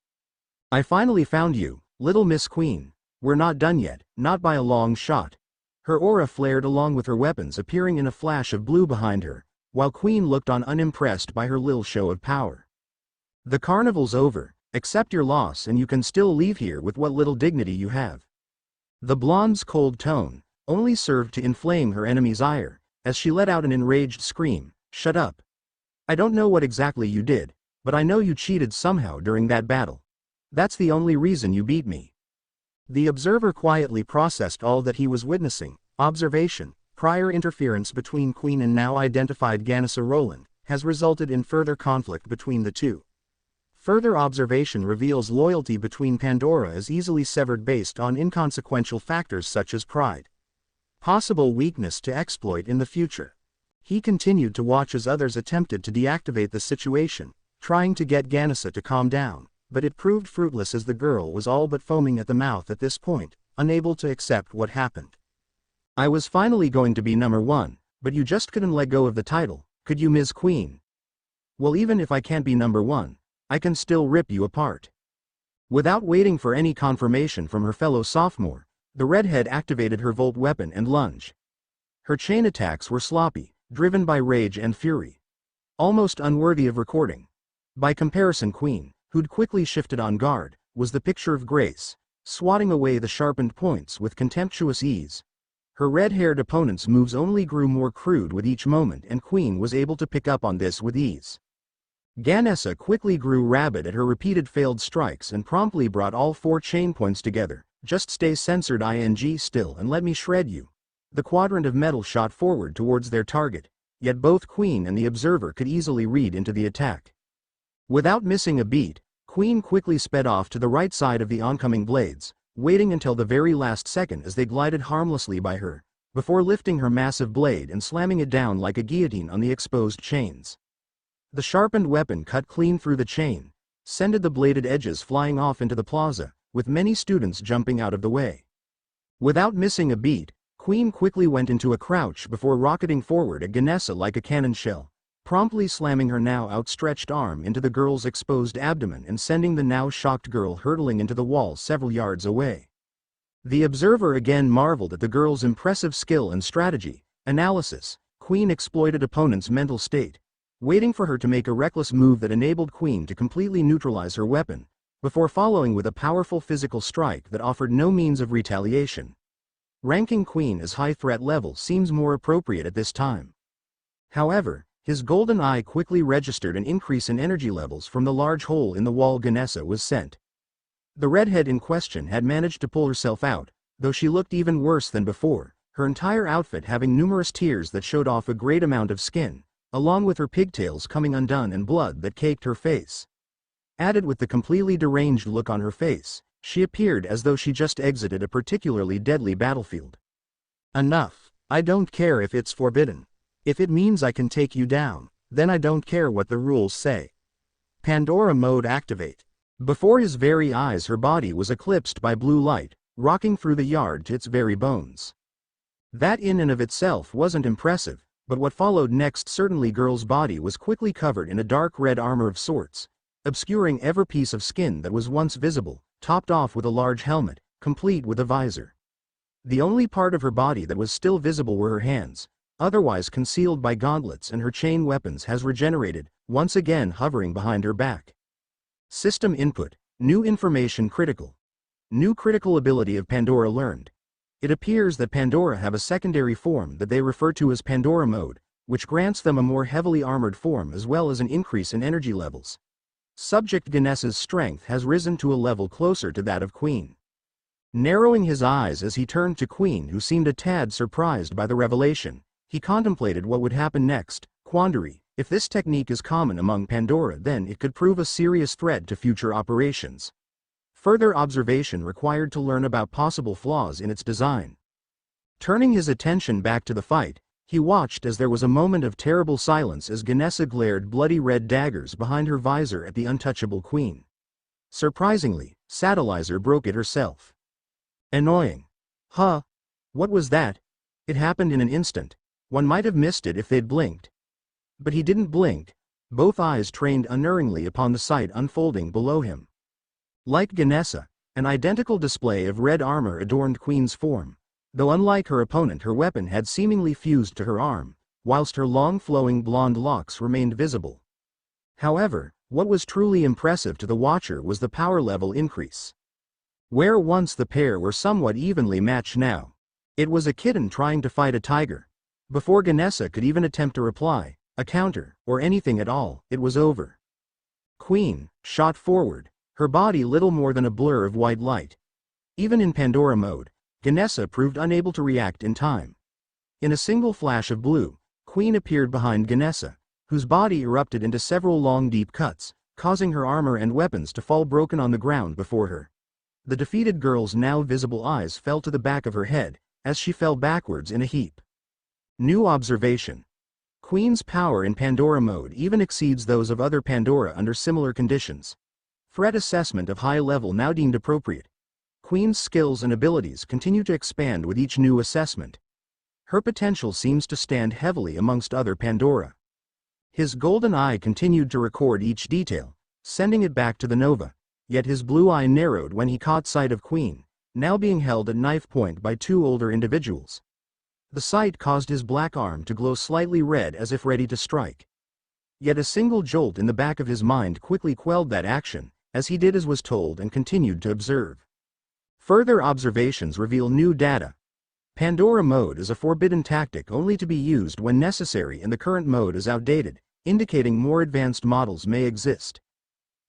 "I finally found you, little Miss Queen. We're not done yet, not by a long shot." Her aura flared along with her weapons appearing in a flash of blue behind her, while Queen looked on unimpressed by her little show of power. The carnival's over, accept your loss and you can still leave here with what little dignity you have. The blonde's cold tone only served to inflame her enemy's ire, as she let out an enraged scream, "Shut up. I don't know what exactly you did, but I know you cheated somehow during that battle. That's the only reason you beat me." The observer quietly processed all that he was witnessing. Observation: prior interference between Queen and now identified Ganesa Roland has resulted in further conflict between the two. Further observation reveals loyalty between Pandora is easily severed based on inconsequential factors such as pride. Possible weakness to exploit in the future. He continued to watch as others attempted to deactivate the situation, trying to get Ganesa to calm down, but it proved fruitless as the girl was all but foaming at the mouth at this point, unable to accept what happened. "I was finally going to be number one, but you just couldn't let go of the title, could you, Ms. Queen? Well, even if I can't be number one, I can still rip you apart." Without waiting for any confirmation from her fellow sophomore, the redhead activated her Volt weapon and lunge. Her chain attacks were sloppy, driven by rage and fury. Almost unworthy of recording. By comparison, Queen, who'd quickly shifted on guard, was the picture of grace, swatting away the sharpened points with contemptuous ease. Her red-haired opponent's moves only grew more crude with each moment, and Queen was able to pick up on this with ease. Ganesa quickly grew rabid at her repeated failed strikes and promptly brought all 4 chain points together. "Just stay censored ing still and let me shred you." The quadrant of metal shot forward towards their target, yet both Queen and the observer could easily read into the attack. Without missing a beat, Queen quickly sped off to the right side of the oncoming blades, waiting until the very last second as they glided harmlessly by her, before lifting her massive blade and slamming it down like a guillotine on the exposed chains. The sharpened weapon cut clean through the chain, sending the bladed edges flying off into the plaza, with many students jumping out of the way. Without missing a beat, Queen quickly went into a crouch before rocketing forward at Ganesa like a cannon shell, promptly slamming her now outstretched arm into the girl's exposed abdomen and sending the now shocked girl hurtling into the wall several yards away. The observer again marveled at the girl's impressive skill and strategy. Analysis: Queen exploited opponent's mental state, waiting for her to make a reckless move that enabled Queen to completely neutralize her weapon, before following with a powerful physical strike that offered no means of retaliation. Ranking Queen as high threat level seems more appropriate at this time. However, his golden eye quickly registered an increase in energy levels from the large hole in the wall Ganesa was sent. The redhead in question had managed to pull herself out, though she looked even worse than before, her entire outfit having numerous tears that showed off a great amount of skin, along with her pigtails coming undone and blood that caked her face. Added with the completely deranged look on her face, she appeared as though she just exited a particularly deadly battlefield. "Enough. I don't care if it's forbidden. If it means I can take you down, then I don't care what the rules say." Pandora mode activate. Before his very eyes her body was eclipsed by blue light, rocking through the yard to its very bones. That in and of itself wasn't impressive, but what followed next certainly. Girl's body was quickly covered in a dark red armor of sorts, obscuring every piece of skin that was once visible, topped off with a large helmet, complete with a visor. The only part of her body that was still visible were her hands, otherwise concealed by gauntlets, and her chain weapons has regenerated, once again hovering behind her back. System input: new information critical. New critical ability of Pandora learned. It appears that Pandora have a secondary form that they refer to as Pandora mode, which grants them a more heavily armored form as well as an increase in energy levels. Subject Ganesa's strength has risen to a level closer to that of Queen. Narrowing his eyes as he turned to Queen, who seemed a tad surprised by the revelation, he contemplated what would happen next. Quandary: if this technique is common among Pandora, then it could prove a serious threat to future operations. Further observation required to learn about possible flaws in its design. Turning his attention back to the fight, he watched as there was a moment of terrible silence as Ganesa glared bloody red daggers behind her visor at the untouchable Queen. Surprisingly, Satellizer broke it herself. Annoying. Huh? What was that? It happened in an instant. One might have missed it if they'd blinked. But he didn't blink, both eyes trained unerringly upon the sight unfolding below him. Like Ganesa, an identical display of red armor adorned Queen's form, Though unlike her opponent, her weapon had seemingly fused to her arm, whilst her long flowing blonde locks remained visible. However, what was truly impressive to the watcher was the power level increase. Where once the pair were somewhat evenly matched, now it was a kitten trying to fight a tiger. Before Ganesa could even attempt a reply, a counter, or anything at all, it was over. Queen shot forward, her body little more than a blur of white light. Even in Pandora mode, Ganesa proved unable to react in time. In a single flash of blue, Queen appeared behind Ganesa, whose body erupted into several long deep cuts, causing her armor and weapons to fall broken on the ground before her. The defeated girl's now visible eyes fell to the back of her head, as she fell backwards in a heap. New observation. Queen's power in Pandora mode even exceeds those of other Pandora under similar conditions. Threat assessment of high level now deemed appropriate. Queen's skills and abilities continue to expand with each new assessment. Her potential seems to stand heavily amongst other Pandora. His golden eye continued to record each detail, sending it back to the Nova, yet his blue eye narrowed when he caught sight of Queen, now being held at knife point by two older individuals. The sight caused his black arm to glow slightly red as if ready to strike. Yet a single jolt in the back of his mind quickly quelled that action, as he did as was told and continued to observe. Further observations reveal new data. Pandora mode is a forbidden tactic only to be used when necessary, and the current mode is outdated, indicating more advanced models may exist.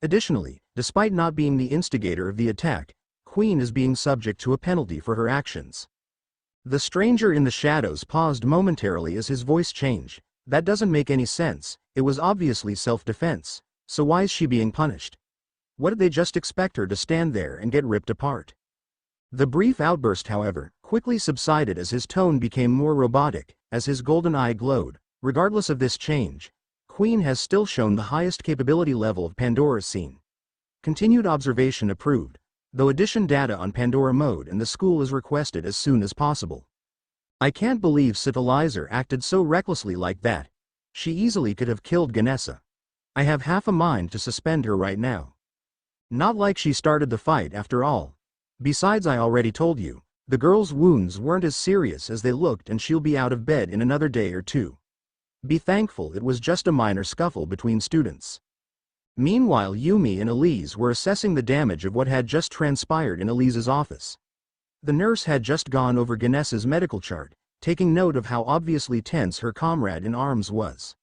Additionally, despite not being the instigator of the attack, Queen is being subject to a penalty for her actions. The stranger in the shadows paused momentarily as his voice changed. That doesn't make any sense. It was obviously self-defense, so why is she being punished? What did they just expect her to stand there and get ripped apart? The brief outburst, however, quickly subsided as his tone became more robotic, as his golden eye glowed. Regardless of this change, Queen has still shown the highest capability level of Pandora's scene. Continued observation approved, though addition data on Pandora mode and the school is requested as soon as possible. I can't believe Satellizer acted so recklessly like that. She easily could have killed Ganesa. I have half a mind to suspend her right now. Not like she started the fight after all. Besides, I already told you, the girl's wounds weren't as serious as they looked and she'll be out of bed in another day or two. Be thankful it was just a minor scuffle between students. Meanwhile, Yumi and Elise were assessing the damage of what had just transpired in Elise's office. The nurse had just gone over Ganesa's medical chart, taking note of how obviously tense her comrade in arms was.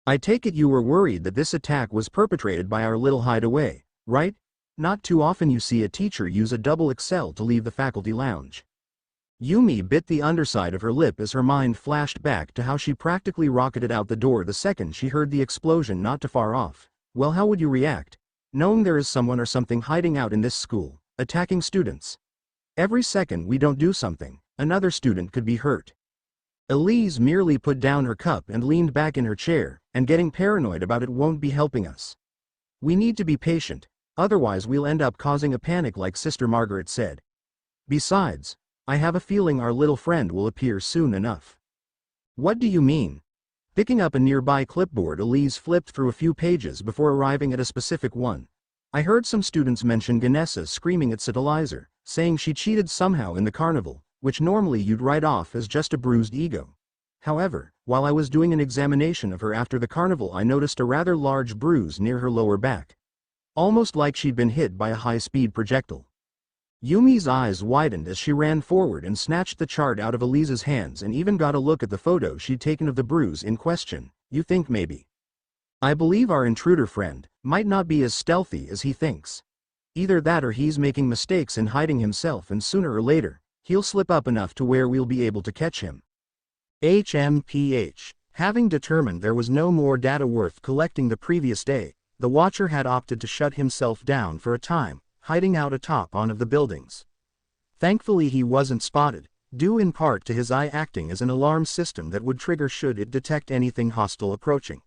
I take it you were worried that this attack was perpetrated by our little hideaway, right? Not too often you see a teacher use a double XL to leave the faculty lounge. Yumi bit the underside of her lip as her mind flashed back to how she practically rocketed out the door the second she heard the explosion not too far off. Well, how would you react, knowing there is someone or something hiding out in this school, attacking students? Every second we don't do something, another student could be hurt. Elise merely put down her cup and leaned back in her chair, and getting paranoid about it won't be helping us. We need to be patient, otherwise we'll end up causing a panic like Sister Margaret said. Besides, I have a feeling our little friend will appear soon enough. What do you mean? Picking up a nearby clipboard, Elise flipped through a few pages before arriving at a specific one. I heard some students mention Ganesa screaming at Satellizer, saying she cheated somehow in the carnival, which normally you'd write off as just a bruised ego. However, while I was doing an examination of her after the carnival, I noticed a rather large bruise near her lower back. Almost like she'd been hit by a high-speed projectile. Yumi's eyes widened as she ran forward and snatched the chart out of Elise's hands and even got a look at the photo she'd taken of the bruise in question. You think maybe? I believe our intruder friend might not be as stealthy as he thinks. Either that or he's making mistakes in hiding himself, and sooner or later, he'll slip up enough to where we'll be able to catch him. HMPH. Having determined there was no more data worth collecting the previous day, the Watcher had opted to shut himself down for a time, hiding out atop one of the buildings. Thankfully he wasn't spotted, due in part to his eye acting as an alarm system that would trigger should it detect anything hostile approaching.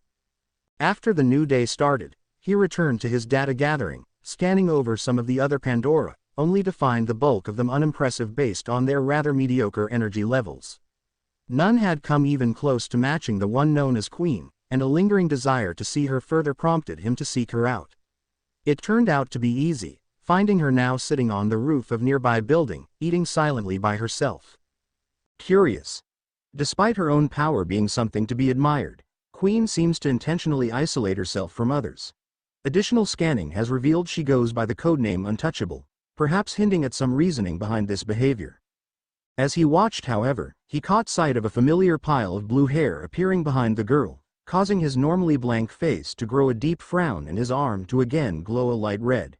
After the new day started, he returned to his data gathering, scanning over some of the other Pandora, only to find the bulk of them unimpressive based on their rather mediocre energy levels. None had come even close to matching the one known as Queen, and a lingering desire to see her further prompted him to seek her out. It turned out to be easy, finding her now sitting on the roof of nearby building, eating silently by herself. Curious. Despite her own power being something to be admired, Queen seems to intentionally isolate herself from others. Additional scanning has revealed she goes by the codename Untouchable, perhaps hinting at some reasoning behind this behavior. As he watched, however, he caught sight of a familiar pile of blue hair appearing behind the girl, causing his normally blank face to grow a deep frown and his arm to again glow a light red.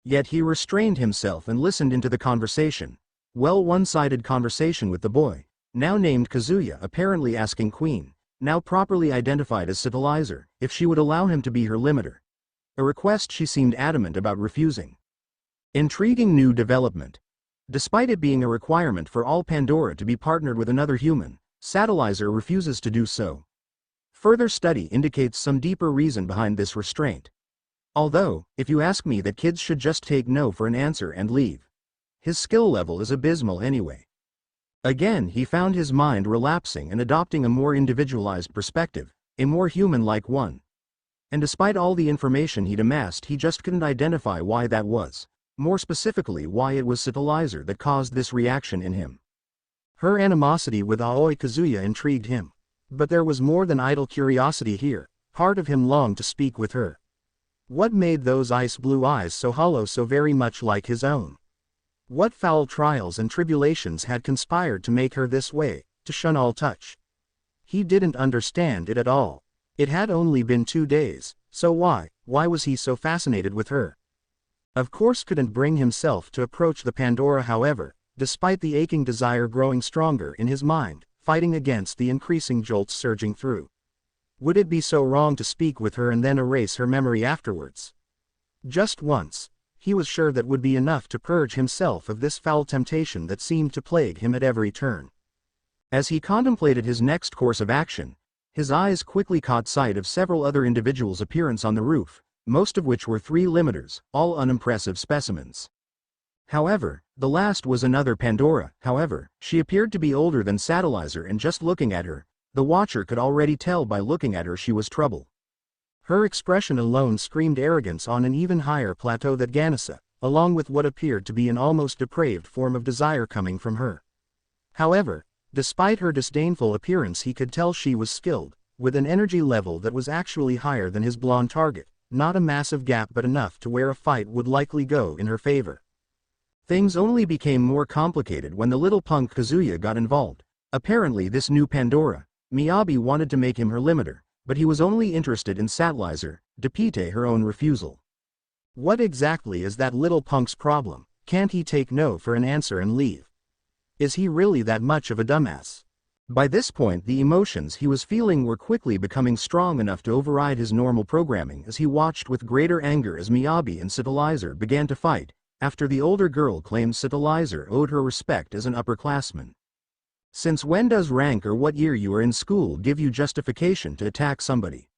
Yet he restrained himself and listened into the conversation. One-sided conversation with the boy, now named Kazuya, apparently asking Queen, now properly identified as Satellizer, if she would allow him to be her limiter. A request she seemed adamant about refusing. Intriguing new development. Despite it being a requirement for all Pandora to be partnered with another human, Satellizer refuses to do so. Further study indicates some deeper reason behind this restraint. Although, if you ask me, that kids should just take no for an answer and leave. His skill level is abysmal anyway. Again he found his mind relapsing and adopting a more individualized perspective, a more human-like one. And despite all the information he'd amassed, he just couldn't identify why that was. More specifically, why it was Satellizer that caused this reaction in him. Her animosity with Aoi Kazuya intrigued him. But there was more than idle curiosity here. Part of him longed to speak with her. What made those ice blue eyes so hollow, so very much like his own? What foul trials and tribulations had conspired to make her this way, to shun all touch? He didn't understand it at all. It had only been 2 days, so why was he so fascinated with her? Of course couldn't bring himself to approach the Pandora, however, despite the aching desire growing stronger in his mind, fighting against the increasing jolts surging through. Would it be so wrong to speak with her and then erase her memory afterwards? Just once, he was sure that would be enough to purge himself of this foul temptation that seemed to plague him at every turn. As he contemplated his next course of action, his eyes quickly caught sight of several other individuals' appearance on the roof, most of which were 3 limiters, all unimpressive specimens. However, the last was another Pandora. However, she appeared to be older than Satellizer, and just looking at her, the watcher could already tell by looking at her she was trouble. Her expression alone screamed arrogance on an even higher plateau than Ganesa, along with what appeared to be an almost depraved form of desire coming from her. However, despite her disdainful appearance, he could tell she was skilled, with an energy level that was actually higher than his blonde target, not a massive gap but enough to where a fight would likely go in her favor. Things only became more complicated when the little punk Kazuya got involved. Apparently this new Pandora, Miyabi, wanted to make him her limiter, but he was only interested in Satellizer, despite her own refusal. What exactly is that little punk's problem? Can't he take no for an answer and leave? Is he really that much of a dumbass? By this point the emotions he was feeling were quickly becoming strong enough to override his normal programming as he watched with greater anger as Miyabi and Satellizer began to fight, after the older girl claimed Satellizer owed her respect as an upperclassman. Since when does rank or what year you are in school give you justification to attack somebody?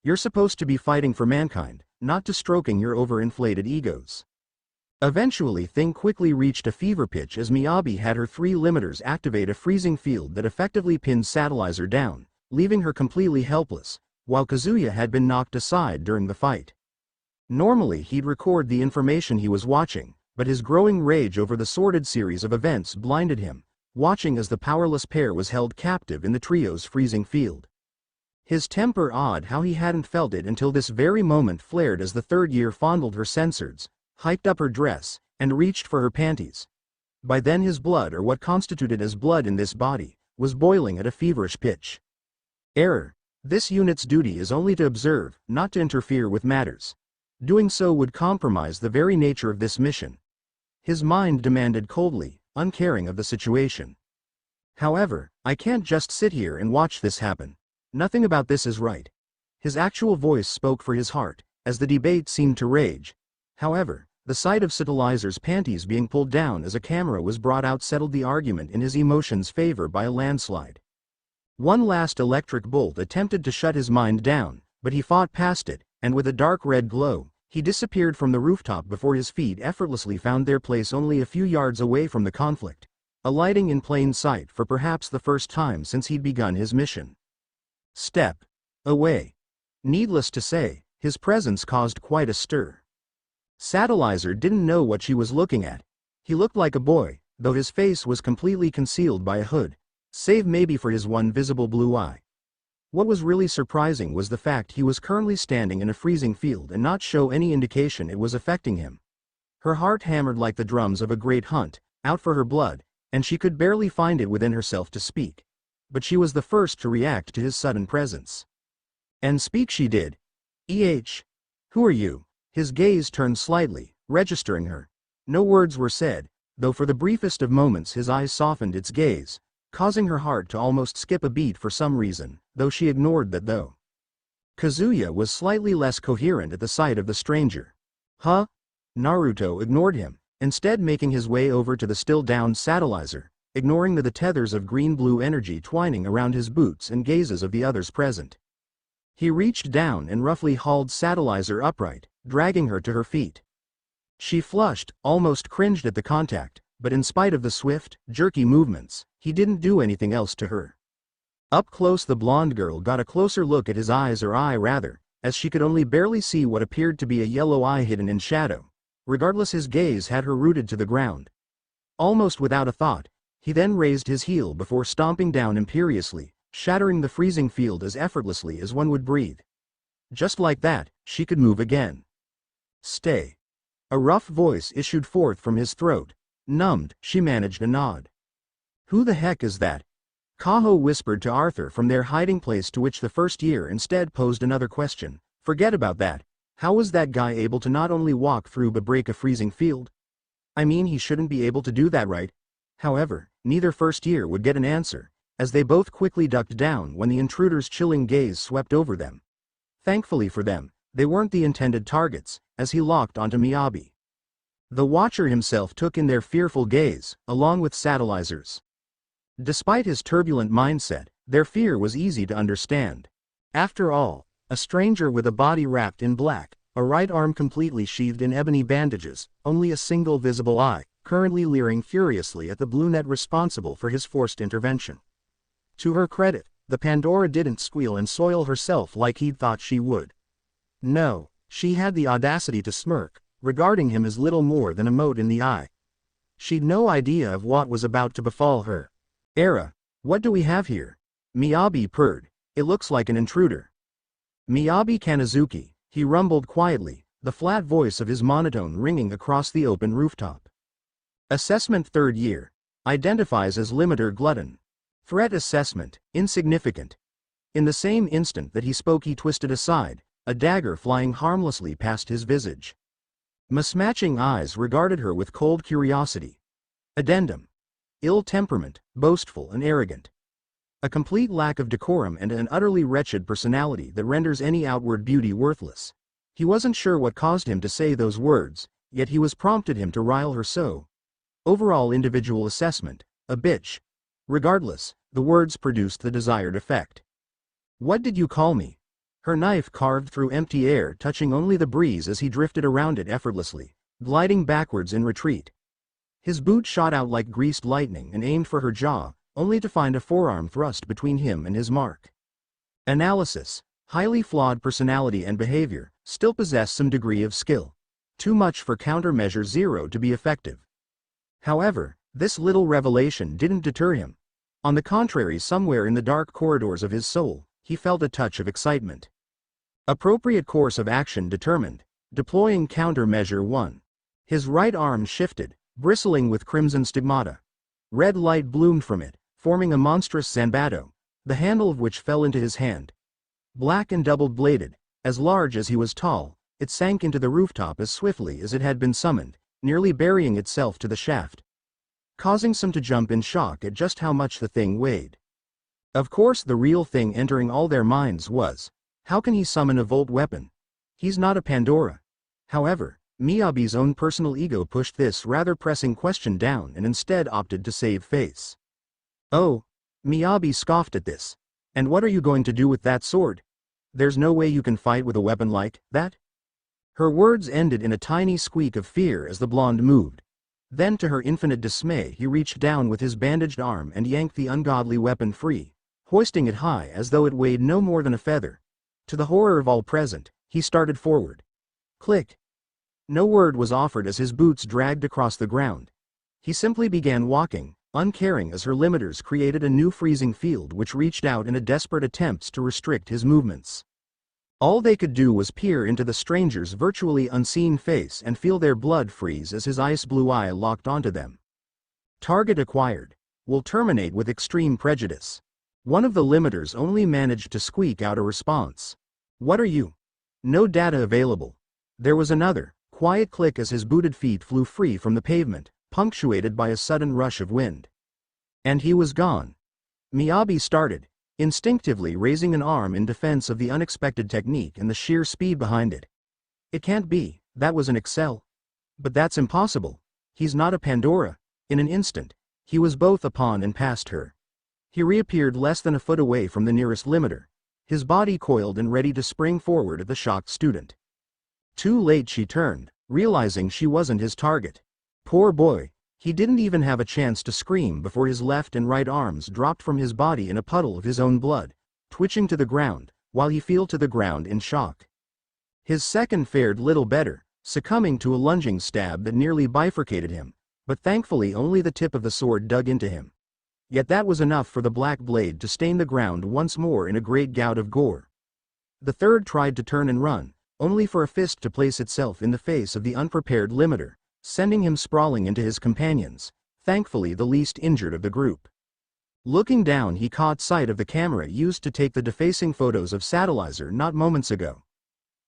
You're supposed to be fighting for mankind, not to stroking your overinflated egos. Eventually thing quickly reached a fever pitch as Miyabi had her 3 limiters activate a freezing field that effectively pinned Satellizer down, leaving her completely helpless, while Kazuya had been knocked aside during the fight. Normally he'd record the information he was watching, but his growing rage over the sordid series of events blinded him, watching as the powerless pair was held captive in the trio's freezing field. His temper, odd how he hadn't felt it until this very moment, flared as the third year fondled her sensors, hiked up her dress, and reached for her panties. By then his blood, or what constituted as blood in this body, was boiling at a feverish pitch. Error. This unit's duty is only to observe, not to interfere with matters. Doing so would compromise the very nature of this mission. His mind demanded coldly, uncaring of the situation. However, I can't just sit here and watch this happen. Nothing about this is right. His actual voice spoke for his heart, as the debate seemed to rage. However, the sight of Satellizer's panties being pulled down as a camera was brought out settled the argument in his emotions' favor by a landslide. One last electric bolt attempted to shut his mind down, but he fought past it, and with a dark red glow, he disappeared from the rooftop before his feet effortlessly found their place only a few yards away from the conflict, alighting in plain sight for perhaps the first time since he'd begun his mission. Step away. Needless to say, his presence caused quite a stir. Satellizer didn't know what she was looking at. He looked like a boy, though his face was completely concealed by a hood, save maybe for his one visible blue eye. What was really surprising was the fact he was currently standing in a freezing field and not show any indication it was affecting him. Her heart hammered like the drums of a great hunt, out for her blood, and she could barely find it within herself to speak. But she was the first to react to his sudden presence. And speak she did. Who are you? His gaze turned slightly, registering her. No words were said, though for the briefest of moments his eyes softened its gaze, causing her heart to almost skip a beat for some reason, though she ignored that though. Kazuya was slightly less coherent at the sight of the stranger. Huh? Naruto ignored him, instead making his way over to the still-down Satellizer, ignoring the tethers of green-blue energy twining around his boots and gazes of the others present. He reached down and roughly hauled Satellizer upright, dragging her to her feet. She flushed, almost cringed at the contact, but in spite of the swift, jerky movements, he didn't do anything else to her. Up close the blonde girl got a closer look at his eyes, or eye rather, as she could only barely see what appeared to be a yellow eye hidden in shadow. Regardless, his gaze had her rooted to the ground. Almost without a thought, he then raised his heel before stomping down imperiously, shattering the freezing field as effortlessly as one would breathe. Just like that, she could move again. Stay. A rough voice issued forth from his throat. Numbed, she managed a nod. Who the heck is that? Kaho whispered to Arthur from their hiding place, to which the first year instead posed another question. Forget about that. How was that guy able to not only walk through but break a freezing field? I mean, he shouldn't be able to do that, right? However, neither first year would get an answer, as they both quickly ducked down when the intruder's chilling gaze swept over them. Thankfully for them, they weren't the intended targets, as he locked onto Miyabi. The Watcher himself took in their fearful gaze, along with Satellizer's. Despite his turbulent mindset, their fear was easy to understand. After all, a stranger with a body wrapped in black, a right arm completely sheathed in ebony bandages, only a single visible eye, currently leering furiously at the blue net responsible for his forced intervention. To her credit, the Pandora didn't squeal and soil herself like he'd thought she would. No, she had the audacity to smirk, regarding him as little more than a mote in the eye. She'd no idea of what was about to befall her. What do we have here? Miyabi purred. It looks like an intruder. Miyabi Kanazuki, he rumbled quietly, the flat voice of his monotone ringing across the open rooftop. Assessment 3rd year. Identifies as limiter glutton. Threat assessment, insignificant. In the same instant that he spoke, he twisted aside, a dagger flying harmlessly past his visage. Mismatching eyes regarded her with cold curiosity. Addendum. Ill temperament, boastful and arrogant. A complete lack of decorum and an utterly wretched personality that renders any outward beauty worthless. He wasn't sure what caused him to say those words, yet he was prompted him to rile her so. Overall individual assessment, a bitch. Regardless, the words produced the desired effect. What did you call me? Her knife carved through empty air, touching only the breeze as he drifted around it effortlessly, gliding backwards in retreat. His boot shot out like greased lightning and aimed for her jaw, only to find a forearm thrust between him and his mark. Analysis. Highly flawed personality and behavior, still possess some degree of skill. Too much for countermeasure 0 to be effective. However, this little revelation didn't deter him. On the contrary, somewhere in the dark corridors of his soul, he felt a touch of excitement. Appropriate course of action determined. Deploying countermeasure 1. His right arm shifted, bristling with crimson stigmata. Red light bloomed from it, forming a monstrous zanbato, the handle of which fell into his hand. Black and double-bladed, as large as he was tall, it sank into the rooftop as swiftly as it had been summoned, nearly burying itself to the shaft, causing some to jump in shock at just how much the thing weighed. Of course, the real thing entering all their minds was, how can he summon a Volt weapon? He's not a Pandora. However, Miyabi's own personal ego pushed this rather pressing question down and instead opted to save face. Oh, Miyabi scoffed at this. And what are you going to do with that sword? There's no way you can fight with a weapon like that? Her words ended in a tiny squeak of fear as the blonde moved. Then, to her infinite dismay, he reached down with his bandaged arm and yanked the ungodly weapon free, hoisting it high as though it weighed no more than a feather. To the horror of all present, he started forward. Click. No word was offered as his boots dragged across the ground. He simply began walking, uncaring as her limiters created a new freezing field which reached out in a desperate attempt to restrict his movements. All they could do was peer into the stranger's virtually unseen face and feel their blood freeze as his ice blue eye locked onto them. Target acquired. Will terminate with extreme prejudice. One of the limiters only managed to squeak out a response. What are you? No data available. There was another, quiet click as his booted feet flew free from the pavement, punctuated by a sudden rush of wind. And he was gone. Miyabi started, instinctively raising an arm in defense of the unexpected technique and the sheer speed behind it. It can't be, that was an Excel. But that's impossible. He's not a Pandora. In an instant, he was both upon and past her. He reappeared less than a foot away from the nearest limiter, his body coiled and ready to spring forward at the shocked student. Too late she turned, realizing she wasn't his target. Poor boy, he didn't even have a chance to scream before his left and right arms dropped from his body in a puddle of his own blood, twitching to the ground, while he fell to the ground in shock. His second fared little better, succumbing to a lunging stab that nearly bifurcated him, but thankfully only the tip of the sword dug into him. Yet that was enough for the black blade to stain the ground once more in a great gout of gore. The third tried to turn and run, only for a fist to place itself in the face of the unprepared limiter, sending him sprawling into his companions, thankfully the least injured of the group. Looking down, he caught sight of the camera used to take the defacing photos of Satellizer not moments ago.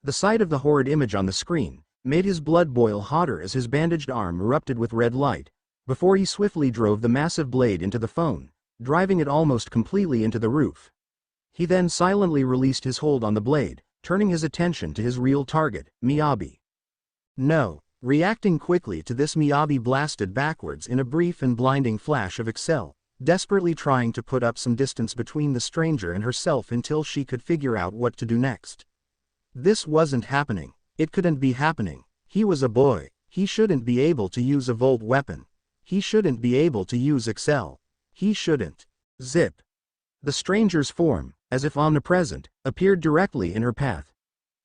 The sight of the horrid image on the screen made his blood boil hotter as his bandaged arm erupted with red light, before he swiftly drove the massive blade into the phone, driving it almost completely into the roof. He then silently released his hold on the blade, turning his attention to his real target, Miyabi. No. Reacting quickly to this, Miyabi blasted backwards in a brief and blinding flash of Excel, desperately trying to put up some distance between the stranger and herself until she could figure out what to do next. This wasn't happening. It couldn't be happening. He was a boy. He shouldn't be able to use a Volt weapon. He shouldn't be able to use Excel. He shouldn't. Zip. The stranger's form, as if omnipresent, appeared directly in her path.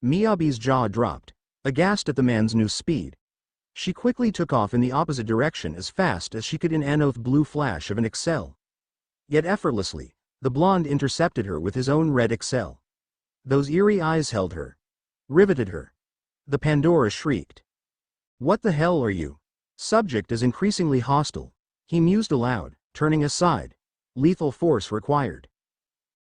Miyabi's jaw dropped, aghast at the man's new speed. She quickly took off in the opposite direction as fast as she could in an oath blue flash of an Excel. Yet effortlessly, the blonde intercepted her with his own red Excel. Those eerie eyes held her. Riveted her. The Pandora shrieked. What the hell are you? Subject is increasingly hostile, he mused aloud, turning aside. Lethal force required.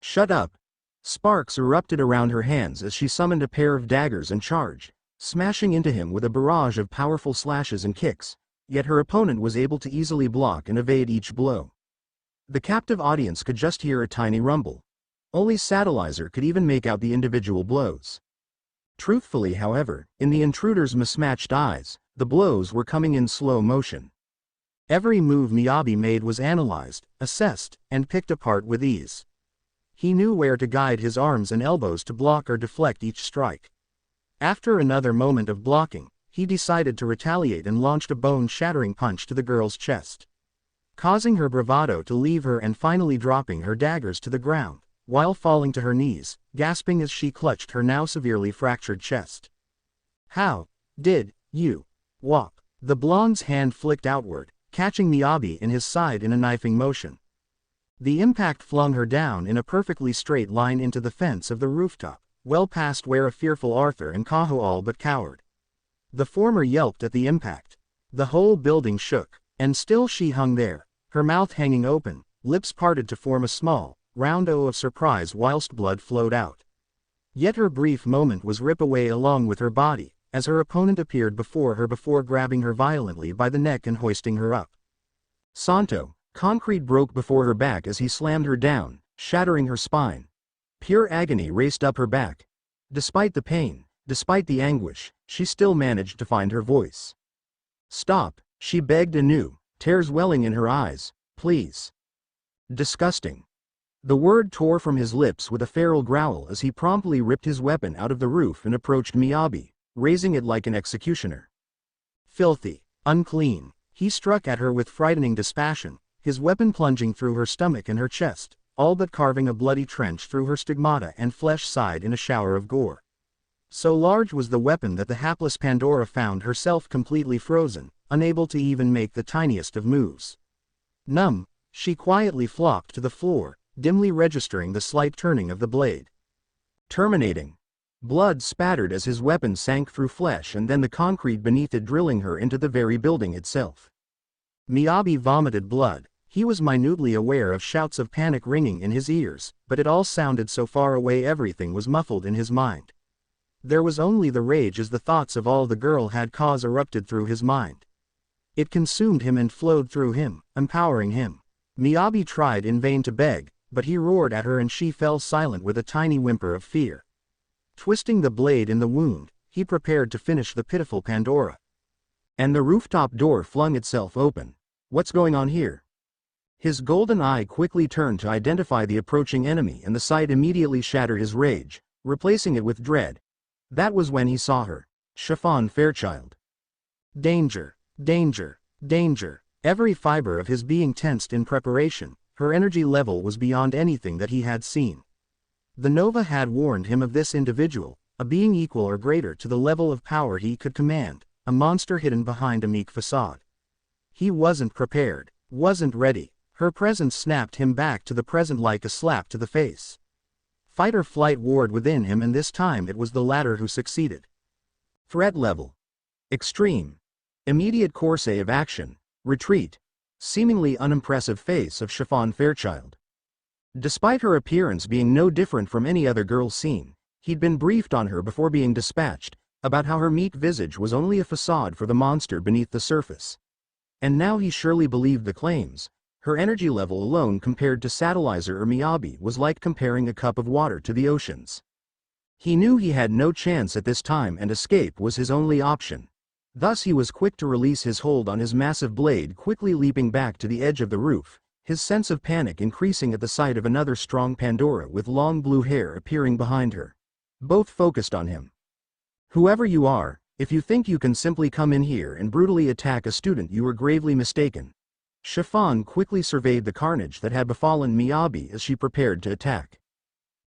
Shut up. Sparks erupted around her hands as she summoned a pair of daggers and charged, smashing into him with a barrage of powerful slashes and kicks, yet her opponent was able to easily block and evade each blow. The captive audience could just hear a tiny rumble. Only Satellizer could even make out the individual blows. Truthfully, however, in the intruder's mismatched eyes, the blows were coming in slow motion. Every move Miyabi made was analyzed, assessed, and picked apart with ease. He knew where to guide his arms and elbows to block or deflect each strike. After another moment of blocking, he decided to retaliate and launched a bone-shattering punch to the girl's chest, causing her bravado to leave her and finally dropping her daggers to the ground, while falling to her knees, gasping as she clutched her now severely fractured chest. How did you walk? The blonde's hand flicked outward, catching Miyabi in his side in a knifing motion. The impact flung her down in a perfectly straight line into the fence of the rooftop, well past where a fearful Arthur and Kaho all but cowered. The former yelped at the impact. The whole building shook, and still she hung there, her mouth hanging open, lips parted to form a small, round O of surprise whilst blood flowed out. Yet her brief moment was ripped away along with her body, as her opponent appeared before her before grabbing her violently by the neck and hoisting her up. Santo, concrete broke before her back as he slammed her down, shattering her spine. Pure agony raced up her back. Despite the pain, despite the anguish, she still managed to find her voice. Stop, she begged anew, tears welling in her eyes, please. Disgusting. The word tore from his lips with a feral growl as he promptly ripped his weapon out of the roof and approached Miyabi, raising it like an executioner. Filthy, unclean. He struck at her with frightening dispassion, his weapon plunging through her stomach and her chest, all but carving a bloody trench through her stigmata and flesh side in a shower of gore. So large was the weapon that the hapless Pandora found herself completely frozen, unable to even make the tiniest of moves. Numb, she quietly flopped to the floor, dimly registering the slight turning of the blade. Terminating. Blood spattered as his weapon sank through flesh and then the concrete beneath it drilling her into the very building itself. Miyabi vomited blood. He was minutely aware of shouts of panic ringing in his ears, but it all sounded so far away everything was muffled in his mind. There was only the rage as the thoughts of all the girl had caused erupted through his mind. It consumed him and flowed through him, empowering him. Miyabi tried in vain to beg, but he roared at her and she fell silent with a tiny whimper of fear. Twisting the blade in the wound, he prepared to finish the pitiful Pandora. And the rooftop door flung itself open. What's going on here? His golden eye quickly turned to identify the approaching enemy and the sight immediately shattered his rage, replacing it with dread. That was when he saw her, Chiffon Fairchild. Danger, danger, danger. Every fiber of his being tensed in preparation. Her energy level was beyond anything that he had seen. The Nova had warned him of this individual, a being equal or greater to the level of power he could command, a monster hidden behind a meek facade. He wasn't prepared, wasn't ready. Her presence snapped him back to the present like a slap to the face. Fight or flight warred within him and this time it was the latter who succeeded. Threat level. Extreme. Immediate course of action. Retreat. Seemingly unimpressive face of Chiffon Fairchild. Despite her appearance being no different from any other girl seen, he'd been briefed on her before being dispatched, about how her meek visage was only a facade for the monster beneath the surface. And now he surely believed the claims. Her energy level alone compared to Satellizer or Miyabi was like comparing a cup of water to the oceans. He knew he had no chance at this time and escape was his only option. Thus he was quick to release his hold on his massive blade, quickly leaping back to the edge of the roof, his sense of panic increasing at the sight of another strong Pandora with long blue hair appearing behind her. Both focused on him. Whoever you are, if you think you can simply come in here and brutally attack a student, you are gravely mistaken. Chiffon quickly surveyed the carnage that had befallen Miyabi as she prepared to attack.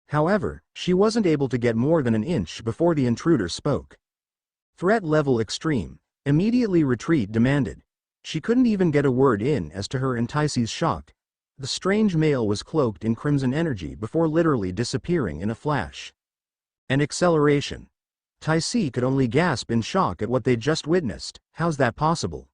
However, she wasn't able to get more than an inch before the intruder spoke. Threat level extreme. Immediately retreat demanded. She couldn't even get a word in as to her and Tyce's shock. The strange male was cloaked in crimson energy before literally disappearing in a flash. An acceleration. Tyce could only gasp in shock at what they'd just witnessed. How's that possible?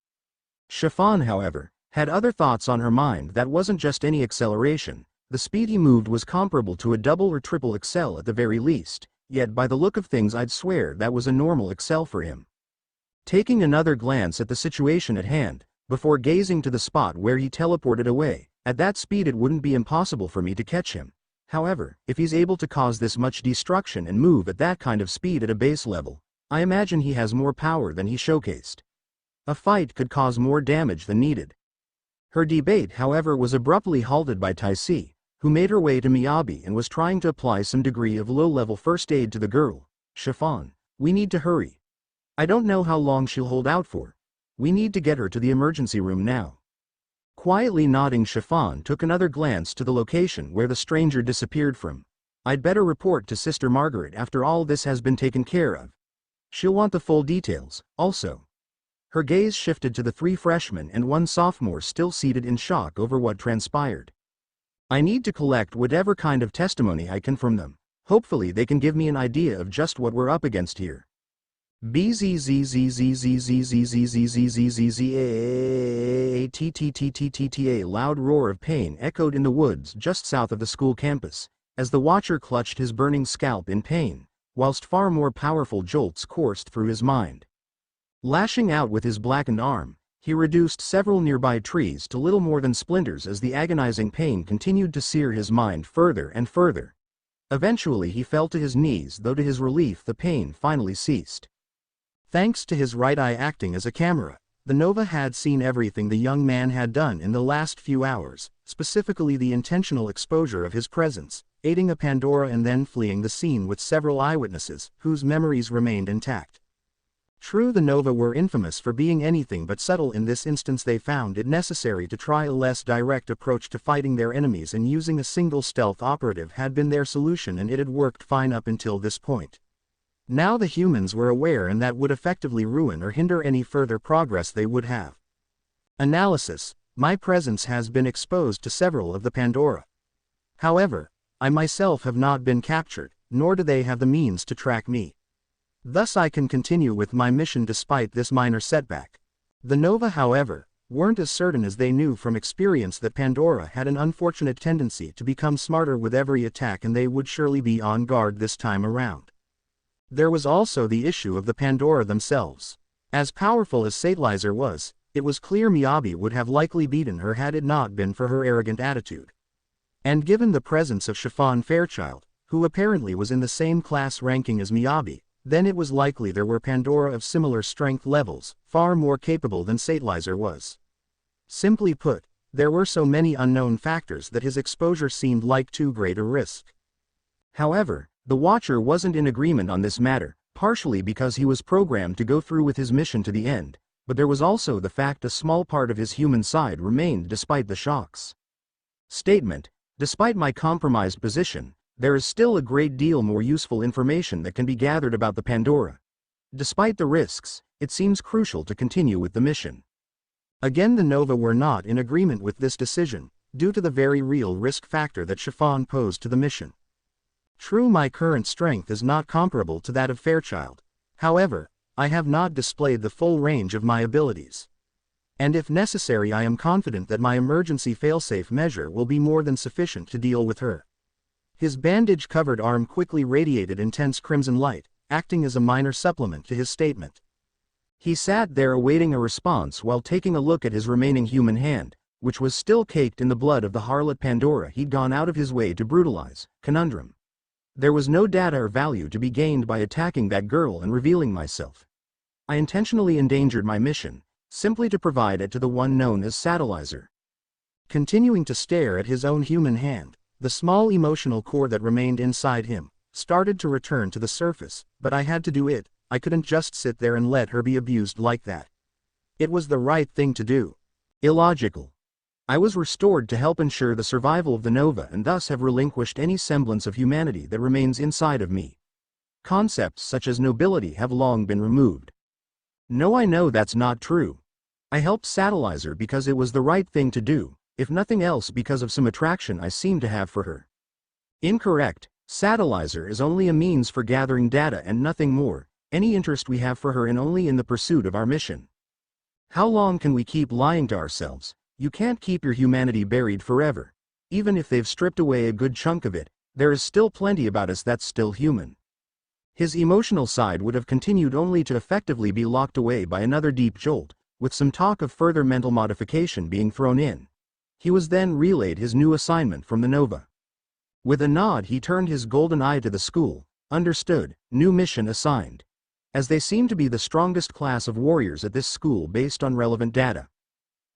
Chiffon, however, had other thoughts on her mind. That wasn't just any acceleration. The speed he moved was comparable to a double or triple accel at the very least, yet by the look of things I'd swear that was a normal accel for him. Taking another glance at the situation at hand, before gazing to the spot where he teleported away, at that speed it wouldn't be impossible for me to catch him. However, if he's able to cause this much destruction and move at that kind of speed at a base level, I imagine he has more power than he showcased. A fight could cause more damage than needed. Her debate, however, was abruptly halted by Tyce, who made her way to Miyabi and was trying to apply some degree of low-level first aid to the girl. Chiffon, we need to hurry. I don't know how long she'll hold out for. We need to get her to the emergency room now. Quietly nodding, Chiffon took another glance to the location where the stranger disappeared from. I'd better report to Sister Margaret after all this has been taken care of. She'll want the full details, also. Her gaze shifted to the 3 freshmen and 1 sophomore still seated in shock over what transpired. I need to collect whatever kind of testimony I can from them. Hopefully they can give me an idea of just what we're up against here. A loud roar of pain echoed in the woods just south of the school campus, as the watcher clutched his burning scalp in pain, whilst far more powerful jolts coursed through his mind. Lashing out with his blackened arm, he reduced several nearby trees to little more than splinters as the agonizing pain continued to sear his mind further and further. Eventually he fell to his knees, though to his relief the pain finally ceased. Thanks to his right eye acting as a camera, the Nova had seen everything the young man had done in the last few hours, specifically the intentional exposure of his presence, aiding a Pandora and then fleeing the scene with several eyewitnesses, whose memories remained intact. True, the Nova were infamous for being anything but subtle. In this instance they found it necessary to try a less direct approach to fighting their enemies, and using a single stealth operative had been their solution, and it had worked fine up until this point. Now the humans were aware, and that would effectively ruin or hinder any further progress they would have. Analysis. My presence has been exposed to several of the Pandora. However, I myself have not been captured, nor do they have the means to track me. Thus I can continue with my mission despite this minor setback. The Nova, however, weren't as certain as they knew from experience that Pandora had an unfortunate tendency to become smarter with every attack, and they would surely be on guard this time around. There was also the issue of the Pandora themselves. As powerful as Satellizer was, it was clear Miyabi would have likely beaten her had it not been for her arrogant attitude. And given the presence of Chiffon Fairchild, who apparently was in the same class ranking as Miyabi, then it was likely there were Pandora of similar strength levels, far more capable than Satellizer was. Simply put, there were so many unknown factors that his exposure seemed like too great a risk. However, the Watcher wasn't in agreement on this matter, partially because he was programmed to go through with his mission to the end, but there was also the fact a small part of his human side remained despite the shocks. Statement: despite my compromised position, there is still a great deal more useful information that can be gathered about the Pandora. Despite the risks, it seems crucial to continue with the mission. Again, the Nova were not in agreement with this decision, due to the very real risk factor that Chiffon posed to the mission. True, my current strength is not comparable to that of Fairchild. However, I have not displayed the full range of my abilities. And if necessary, I am confident that my emergency failsafe measure will be more than sufficient to deal with her. His bandage-covered arm quickly radiated intense crimson light, acting as a minor supplement to his statement. He sat there awaiting a response while taking a look at his remaining human hand, which was still caked in the blood of the harlot Pandora he'd gone out of his way to brutalize. Conundrum. There was no data or value to be gained by attacking that girl and revealing myself. I intentionally endangered my mission, simply to provide it to the one known as Satellizer. Continuing to stare at his own human hand, the small emotional core that remained inside him started to return to the surface, but I had to do it. I couldn't just sit there and let her be abused like that. It was the right thing to do. Illogical. I was restored to help ensure the survival of the Nova and thus have relinquished any semblance of humanity that remains inside of me. Concepts such as nobility have long been removed. No, I know that's not true. I helped Satellizer because it was the right thing to do, if nothing else because of some attraction I seem to have for her. Incorrect. Satellizer is only a means for gathering data and nothing more. Any interest we have for her and only in the pursuit of our mission. How long can we keep lying to ourselves? You can't keep your humanity buried forever. Even if they've stripped away a good chunk of it, there is still plenty about us that's still human. His emotional side would have continued only to effectively be locked away by another deep jolt, with some talk of further mental modification being thrown in. He was then relayed his new assignment from the Nova. With a nod he turned his golden eye to the school. Understood, new mission assigned. As they seem to be the strongest class of warriors at this school based on relevant data.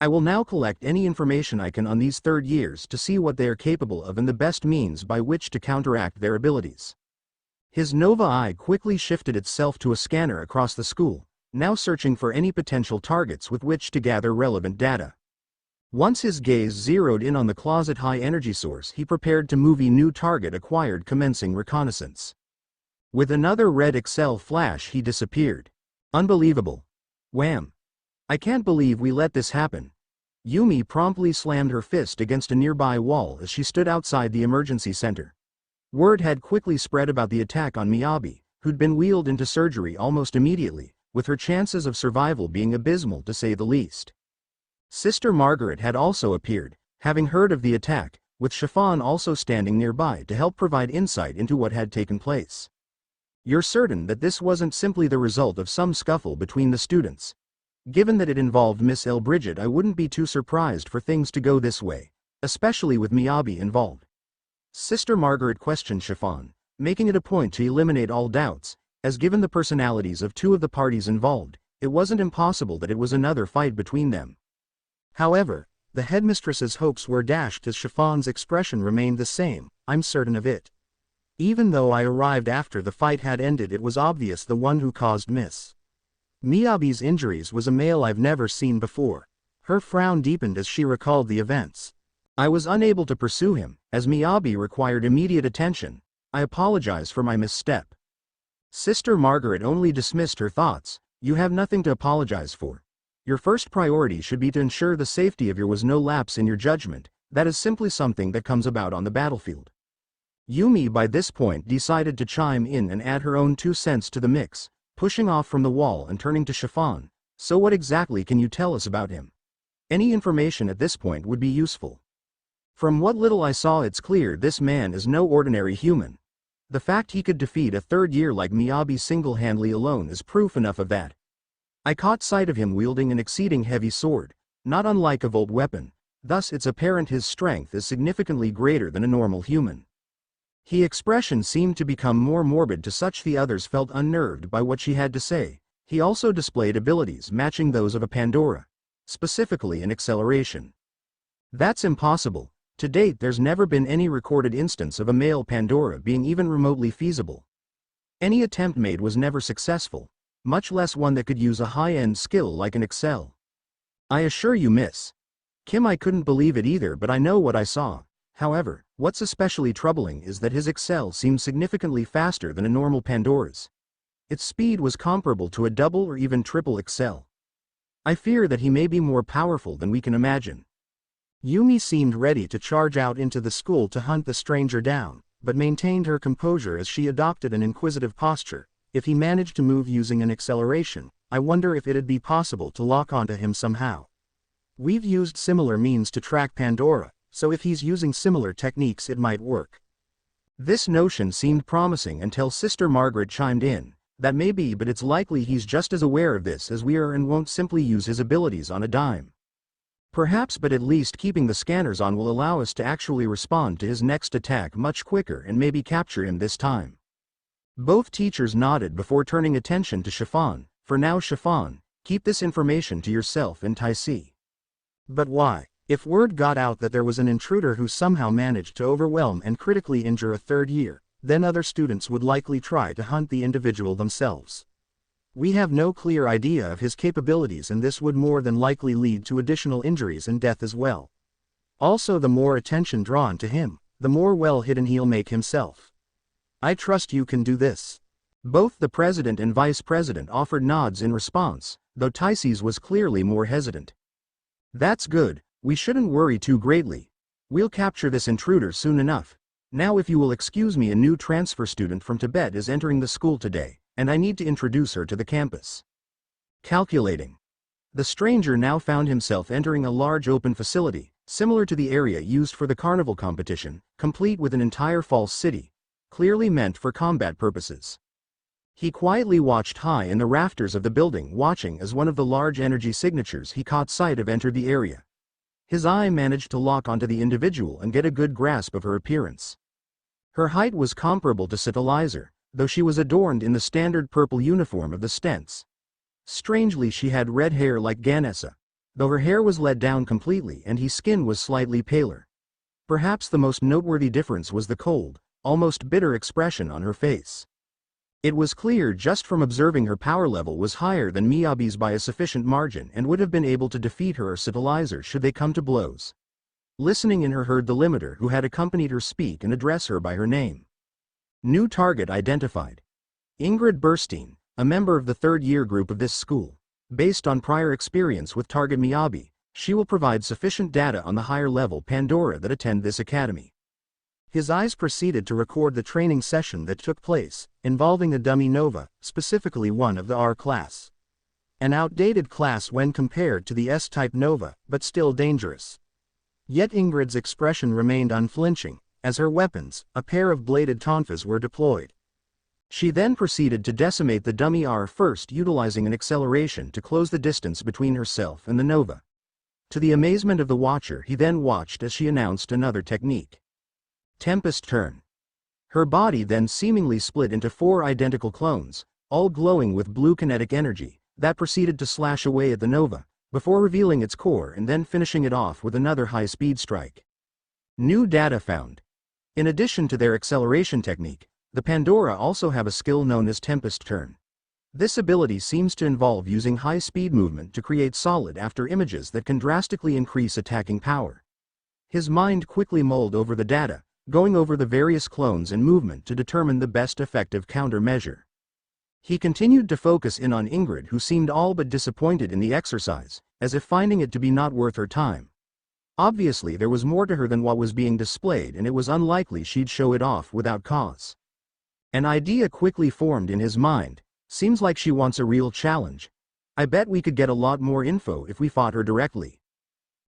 I will now collect any information I can on these third years to see what they are capable of and the best means by which to counteract their abilities. His Nova eye quickly shifted itself to a scanner across the school, now searching for any potential targets with which to gather relevant data. Once his gaze zeroed in on the closet high-energy source, he prepared to move a new target acquired, commencing reconnaissance. With another red Excel flash he disappeared. Unbelievable. Wham! I can't believe we let this happen. Yumi promptly slammed her fist against a nearby wall as she stood outside the emergency center. Word had quickly spread about the attack on Miyabi, who'd been wheeled into surgery almost immediately, with her chances of survival being abysmal to say the least. Sister Margaret had also appeared, having heard of the attack, with Chiffon also standing nearby to help provide insight into what had taken place. You're certain that this wasn't simply the result of some scuffle between the students? Given that it involved Miss Elbridget, I wouldn't be too surprised for things to go this way, especially with Miyabi involved. Sister Margaret questioned Chiffon, making it a point to eliminate all doubts, as given the personalities of two of the parties involved, it wasn't impossible that it was another fight between them. However, the headmistress's hopes were dashed as Chiffon's expression remained the same. I'm certain of it. Even though I arrived after the fight had ended, it was obvious the one who caused Miss Miyabi's injuries was a male I've never seen before. Her frown deepened as she recalled the events. I was unable to pursue him, as Miyabi required immediate attention. I apologize for my misstep. Sister Margaret only dismissed her thoughts. You have nothing to apologize for. Your first priority should be to ensure the safety of your was no lapse in your judgment. That is simply something that comes about on the battlefield. Yumi by this point decided to chime in and add her own 2 cents to the mix, pushing off from the wall and turning to Chiffon. So what exactly can you tell us about him? Any information at this point would be useful. From what little I saw, it's clear this man is no ordinary human. The fact he could defeat a third year like Miyabi single-handedly alone is proof enough of that. I caught sight of him wielding an exceeding heavy sword, not unlike a Volt weapon, thus it's apparent his strength is significantly greater than a normal human. His expression seemed to become more morbid to such the others felt unnerved by what she had to say. He also displayed abilities matching those of a Pandora, specifically in acceleration. That's impossible. To date there's never been any recorded instance of a male Pandora being even remotely feasible. Any attempt made was never successful, much less one that could use a high-end skill like an Excel. I assure you, Miss Kim, I couldn't believe it either, but I know what I saw. However, what's especially troubling is that his Excel seemed significantly faster than a normal Pandora's. Its speed was comparable to a double or even triple Excel. I fear that he may be more powerful than we can imagine. Yumi seemed ready to charge out into the school to hunt the stranger down, but maintained her composure as she adopted an inquisitive posture. If he managed to move using an acceleration, I wonder if it'd be possible to lock onto him somehow. We've used similar means to track Pandora, so if he's using similar techniques it might work. This notion seemed promising until Sister Margaret chimed in. That may be, but it's likely he's just as aware of this as we are and won't simply use his abilities on a dime. Perhaps, but at least keeping the scanners on will allow us to actually respond to his next attack much quicker and maybe capture him this time. Both teachers nodded before turning attention to Chiffon. For now, Chiffon, keep this information to yourself and Taisi. But why? If word got out that there was an intruder who somehow managed to overwhelm and critically injure a third year, then other students would likely try to hunt the individual themselves. We have no clear idea of his capabilities, and this would more than likely lead to additional injuries and death as well. Also, the more attention drawn to him, the more well hidden he'll make himself. I trust you can do this. Both the president and vice president offered nods in response, though Taisi's was clearly more hesitant. That's good. We shouldn't worry too greatly. We'll capture this intruder soon enough. Now if you will excuse me, a new transfer student from Tibet is entering the school today, and I need to introduce her to the campus. Calculating. The stranger now found himself entering a large open facility, similar to the area used for the carnival competition, complete with an entire false city, clearly meant for combat purposes. He quietly watched high in the rafters of the building, watching as one of the large energy signatures he caught sight of entered the area. His eye managed to lock onto the individual and get a good grasp of her appearance. Her height was comparable to Satellizer, though she was adorned in the standard purple uniform of the Stents. Strangely, she had red hair like Ganesa, though her hair was let down completely and his skin was slightly paler. Perhaps the most noteworthy difference was the cold, almost bitter expression on her face. It was clear just from observing her power level was higher than Miyabi's by a sufficient margin and would have been able to defeat her or Satellizer should they come to blows. Listening in, her heard the limiter who had accompanied her speak and address her by her name. New target identified. Ingrid Burstein, a member of the third-year group of this school. Based on prior experience with target Miyabi, she will provide sufficient data on the higher-level Pandora that attend this academy. His eyes proceeded to record the training session that took place, involving a dummy Nova, specifically one of the R class. An outdated class when compared to the S-type Nova, but still dangerous. Yet Ingrid's expression remained unflinching, as her weapons, a pair of bladed tonfas, were deployed. She then proceeded to decimate the dummy R, first utilizing an acceleration to close the distance between herself and the Nova. To the amazement of the watcher, he then watched as she announced another technique. Tempest Turn. Her body then seemingly split into 4 identical clones, all glowing with blue kinetic energy, that proceeded to slash away at the Nova, before revealing its core and then finishing it off with another high-speed strike. New data found. In addition to their acceleration technique, the Pandora also have a skill known as Tempest Turn. This ability seems to involve using high-speed movement to create solid after images that can drastically increase attacking power. His mind quickly mulled over the data, going over the various clones and movement to determine the best effective countermeasure. He continued to focus in on Ingrid, who seemed all but disappointed in the exercise, as if finding it to be not worth her time. Obviously there was more to her than what was being displayed, and it was unlikely she'd show it off without cause. An idea quickly formed in his mind. Seems like she wants a real challenge. I bet we could get a lot more info if we fought her directly.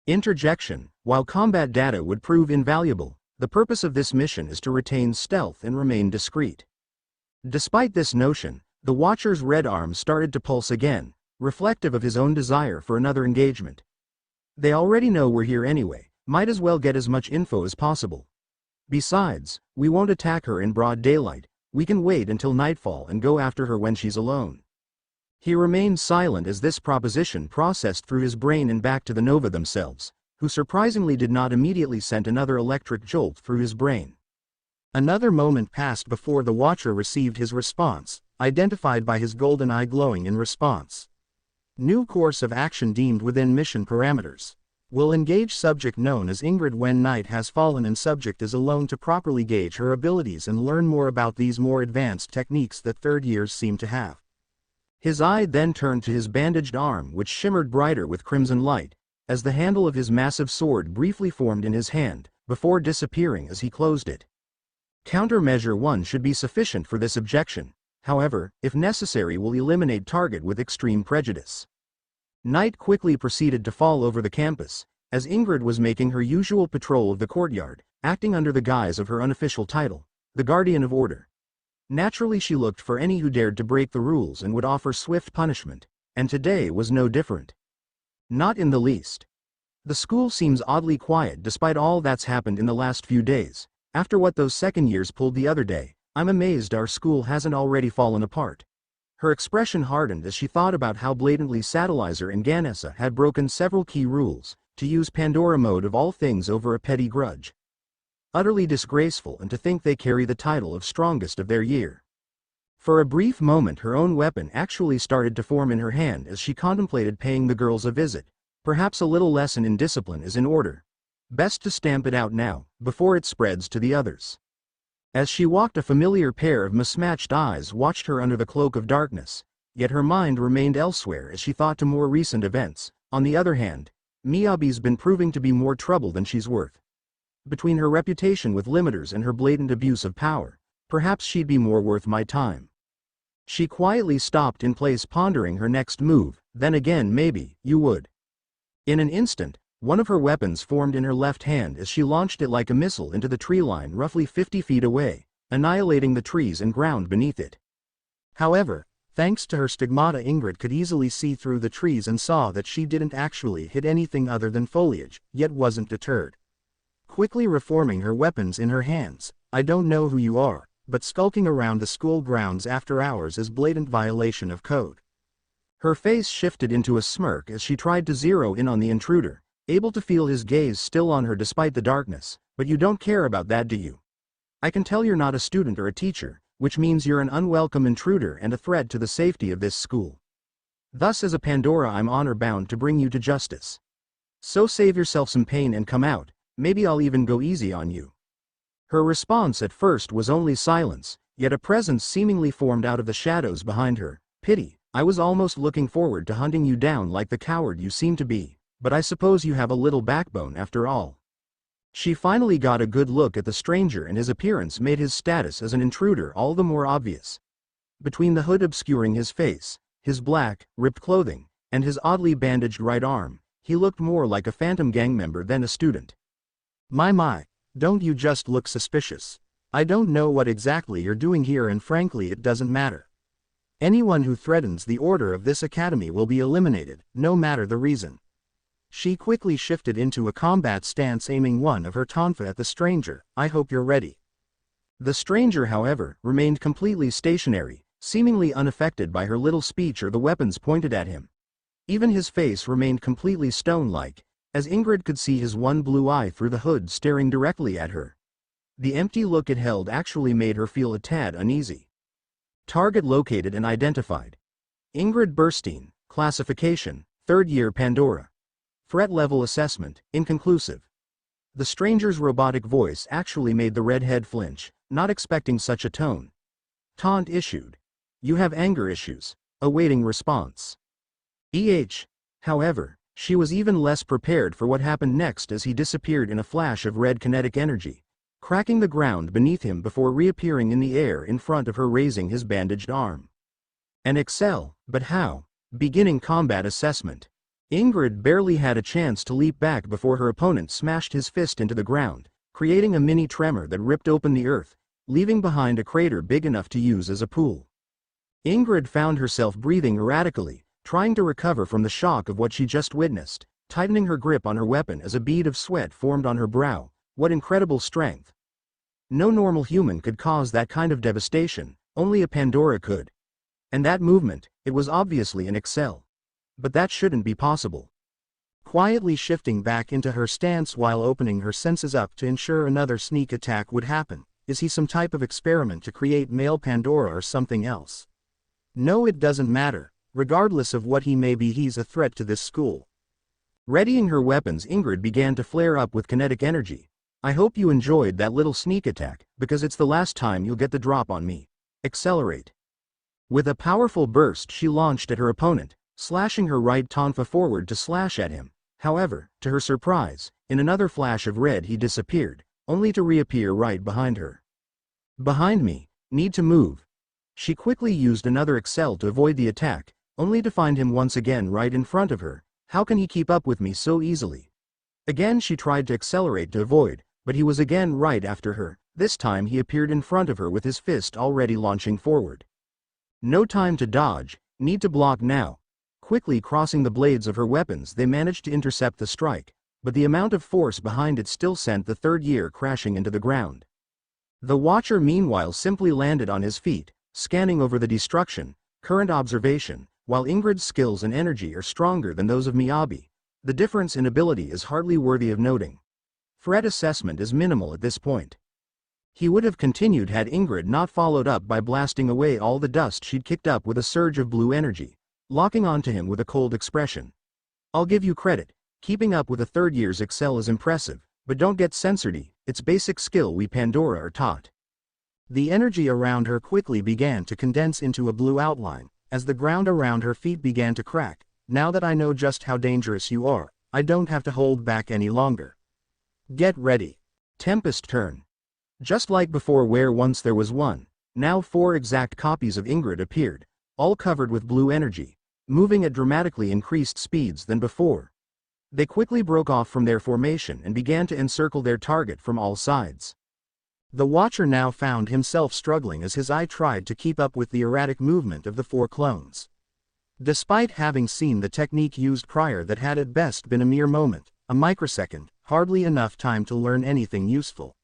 Interjection: while combat data would prove invaluable, the purpose of this mission is to retain stealth and remain discreet. Despite this notion, the Watcher's red arm started to pulse again, reflective of his own desire for another engagement. They already know we're here anyway, might as well get as much info as possible. Besides, we won't attack her in broad daylight, we can wait until nightfall and go after her when she's alone. He remained silent as this proposition processed through his brain and back to the Nova themselves, who surprisingly did not immediately send another electric jolt through his brain. Another moment passed before the Watcher received his response, identified by his golden eye glowing in response. New course of action deemed within mission parameters. Will engage subject known as Ingrid when night has fallen and subject is alone to properly gauge her abilities and learn more about these more advanced techniques that third years seem to have. His eye then turned to his bandaged arm, which shimmered brighter with crimson light, as the handle of his massive sword briefly formed in his hand, before disappearing as he closed it. Countermeasure 1 should be sufficient for this objection, however, if necessary will eliminate target with extreme prejudice. Night quickly proceeded to fall over the campus, as Ingrid was making her usual patrol of the courtyard, acting under the guise of her unofficial title, the Guardian of Order. Naturally she looked for any who dared to break the rules and would offer swift punishment, and today was no different. Not in the least. The school seems oddly quiet despite all that's happened in the last few days. After what those second years pulled the other day, I'm amazed our school hasn't already fallen apart. Her expression hardened as she thought about how blatantly Satellizer and Ganessa had broken several key rules, to use Pandora mode of all things over a petty grudge. Utterly disgraceful, and to think they carry the title of strongest of their year. For a brief moment her own weapon actually started to form in her hand as she contemplated paying the girls a visit. Perhaps a little lesson in discipline is in order. Best to stamp it out now, before it spreads to the others. As she walked, a familiar pair of mismatched eyes watched her under the cloak of darkness, yet her mind remained elsewhere as she thought to more recent events. On the other hand, Miyabi's been proving to be more trouble than she's worth. Between her reputation with limiters and her blatant abuse of power, perhaps she'd be more worth my time. She quietly stopped in place, pondering her next move. Then again, maybe you would. In an instant, one of her weapons formed in her left hand as she launched it like a missile into the tree line roughly 50 feet away, annihilating the trees and ground beneath it. However, thanks to her stigmata, Ingrid could easily see through the trees and saw that she didn't actually hit anything other than foliage, yet wasn't deterred. Quickly reforming her weapons in her hands, I don't know who you are, but skulking around the school grounds after hours is blatant violation of code. Her face shifted into a smirk as she tried to zero in on the intruder, able to feel his gaze still on her despite the darkness. But you don't care about that, do you? I can tell you're not a student or a teacher, which means you're an unwelcome intruder and a threat to the safety of this school. Thus, as a Pandora, I'm honor-bound to bring you to justice. So save yourself some pain and come out, maybe I'll even go easy on you. Her response at first was only silence, yet a presence seemingly formed out of the shadows behind her. Pity, I was almost looking forward to hunting you down like the coward you seem to be, but I suppose you have a little backbone after all. She finally got a good look at the stranger, and his appearance made his status as an intruder all the more obvious. Between the hood obscuring his face, his black, ripped clothing, and his oddly bandaged right arm, he looked more like a phantom gang member than a student. My, don't you just look suspicious? I don't know what exactly you're doing here, and frankly it doesn't matter. Anyone who threatens the order of this academy will be eliminated, no matter the reason. She quickly shifted into a combat stance, aiming one of her tonfa at the stranger. I hope you're ready. The stranger, however, remained completely stationary, seemingly unaffected by her little speech or the weapons pointed at him. Even his face remained completely stone-like, as Ingrid could see his one blue eye through the hood staring directly at her. The empty look it held actually made her feel a tad uneasy. Target located and identified. Ingrid Burstein, classification, 3rd year Pandora. Threat level assessment, inconclusive. The stranger's robotic voice actually made the redhead flinch, not expecting such a tone. Taunt issued. You have anger issues. Awaiting response. However, she was even less prepared for what happened next as he disappeared in a flash of red kinetic energy, cracking the ground beneath him before reappearing in the air in front of her, raising his bandaged arm. An excel, but how? Beginning combat assessment. Ingrid barely had a chance to leap back before her opponent smashed his fist into the ground, creating a mini tremor that ripped open the earth, leaving behind a crater big enough to use as a pool. Ingrid found herself breathing erratically, trying to recover from the shock of what she just witnessed, tightening her grip on her weapon as a bead of sweat formed on her brow. What incredible strength! No normal human could cause that kind of devastation, only a Pandora could. And that movement, it was obviously an excel. But that shouldn't be possible. Quietly shifting back into her stance while opening her senses up to ensure another sneak attack would happen. Is he some type of experiment to create male Pandora or something else? No, it doesn't matter. Regardless of what he may be, he's a threat to this school. Readying her weapons, Ingrid began to flare up with kinetic energy. I hope you enjoyed that little sneak attack, because it's the last time you'll get the drop on me. Accelerate. With a powerful burst she launched at her opponent, slashing her right tonfa forward to slash at him. However, to her surprise, in another flash of red he disappeared, only to reappear right behind her. Behind me, need to move. She quickly used another excel to avoid the attack, only to find him once again right in front of her. How can he keep up with me so easily? Again she tried to accelerate to avoid, but he was again right after her. This time he appeared in front of her with his fist already launching forward. No time to dodge, need to block now. Quickly crossing the blades of her weapons they managed to intercept the strike, but the amount of force behind it still sent the third year crashing into the ground. The Watcher meanwhile simply landed on his feet, scanning over the destruction. Current observation, while Ingrid's skills and energy are stronger than those of Miyabi, the difference in ability is hardly worthy of noting. Threat assessment is minimal at this point. He would have continued had Ingrid not followed up by blasting away all the dust she'd kicked up with a surge of blue energy, locking onto him with a cold expression. I'll give you credit, keeping up with a third year's excel is impressive, but don't get censored, it's basic skill we Pandora are taught. The energy around her quickly began to condense into a blue outline, as the ground around her feet began to crack. Now that I know just how dangerous you are, I don't have to hold back any longer. Get ready. Tempest turn. Just like before where once there was one, now 4 exact copies of Ingrid appeared, all covered with blue energy, moving at dramatically increased speeds than before. They quickly broke off from their formation and began to encircle their target from all sides. The Watcher now found himself struggling as his eye tried to keep up with the erratic movement of the 4 clones. Despite having seen the technique used prior that had at best been a mere moment, a microsecond, hardly enough time to learn anything useful.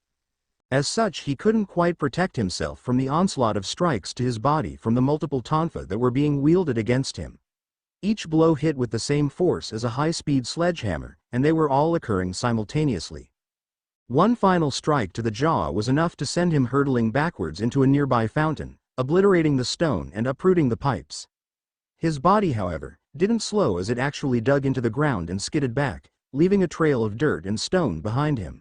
As such he couldn't quite protect himself from the onslaught of strikes to his body from the multiple tonfa that were being wielded against him. Each blow hit with the same force as a high-speed sledgehammer, and they were all occurring simultaneously. One final strike to the jaw was enough to send him hurtling backwards into a nearby fountain, obliterating the stone and uprooting the pipes. His body, however, didn't slow as it actually dug into the ground and skidded back, leaving a trail of dirt and stone behind him.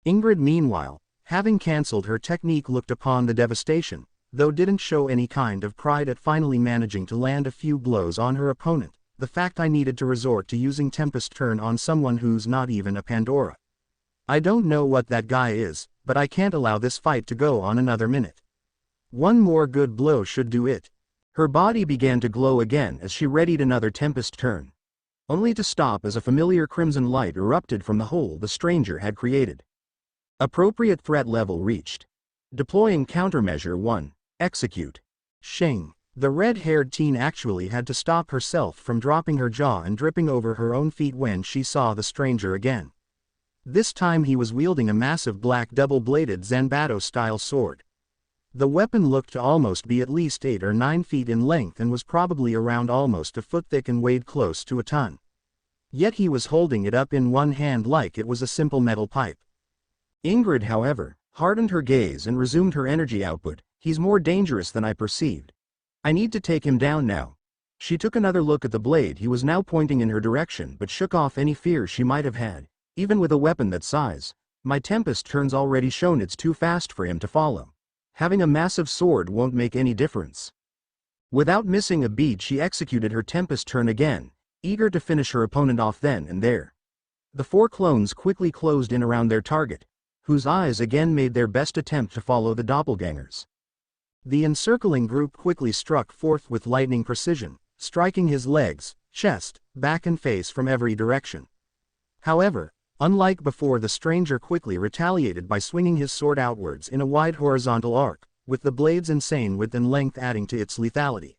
Ingrid meanwhile, having cancelled her technique, looked upon the devastation, though didn't show any kind of pride at finally managing to land a few blows on her opponent. The fact I needed to resort to using Tempest Turn on someone who's not even a Pandora. I don't know what that guy is, but I can't allow this fight to go on another minute. One more good blow should do it. Her body began to glow again as she readied another Tempest Turn, only to stop as a familiar crimson light erupted from the hole the stranger had created. Appropriate threat level reached. Deploying countermeasure 1. Execute. Shing. The red-haired teen actually had to stop herself from dropping her jaw and dripping over her own feet when she saw the stranger again. This time he was wielding a massive black double-bladed Zanbato-style sword. The weapon looked to almost be at least 8 or 9 feet in length and was probably around almost a foot thick and weighed close to a ton. Yet he was holding it up in one hand like it was a simple metal pipe. Ingrid, however, hardened her gaze and resumed her energy output. He's more dangerous than I perceived. I need to take him down now. She took another look at the blade he was now pointing in her direction but shook off any fear she might have had. Even with a weapon that size, my Tempest Turn's already shown it's too fast for him to follow. Having a massive sword won't make any difference. Without missing a beat, she executed her Tempest turn again, eager to finish her opponent off then and there. The four clones quickly closed in around their target, whose eyes again made their best attempt to follow the doppelgangers. The encircling group quickly struck forth with lightning precision, striking his legs, chest, back and face from every direction. However, unlike before, the stranger quickly retaliated by swinging his sword outwards in a wide horizontal arc, with the blade's insane width and length adding to its lethality.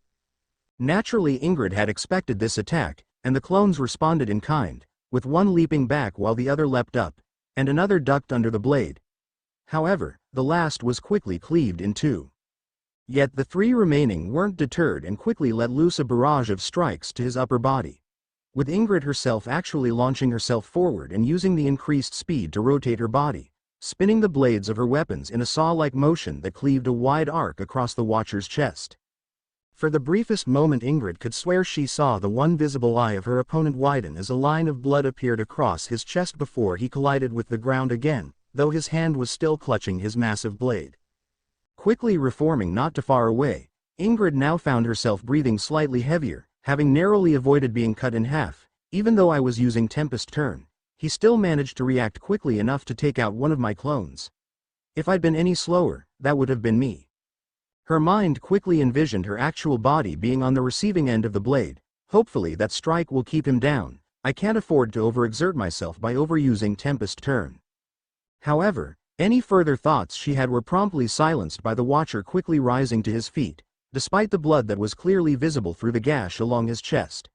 Naturally, Ingrid had expected this attack, and the clones responded in kind, with one leaping back while the other leapt up, and another ducked under the blade. However, the last was quickly cleaved in two. Yet the three remaining weren't deterred and quickly let loose a barrage of strikes to his upper body, with Ingrid herself actually launching herself forward and using the increased speed to rotate her body, spinning the blades of her weapons in a saw-like motion that cleaved a wide arc across the Watcher's chest. For the briefest moment, Ingrid could swear she saw the one visible eye of her opponent widen as a line of blood appeared across his chest before he collided with the ground again, though his hand was still clutching his massive blade. Quickly reforming not too far away, Ingrid now found herself breathing slightly heavier, having narrowly avoided being cut in half. Even though I was using Tempest turn, he still managed to react quickly enough to take out one of my clones. If I'd been any slower, that would have been me. Her mind quickly envisioned her actual body being on the receiving end of the blade. Hopefully that strike will keep him down. I can't afford to overexert myself by overusing Tempest turn. However, any further thoughts she had were promptly silenced by the Watcher quickly rising to his feet, despite the blood that was clearly visible through the gash along his chest.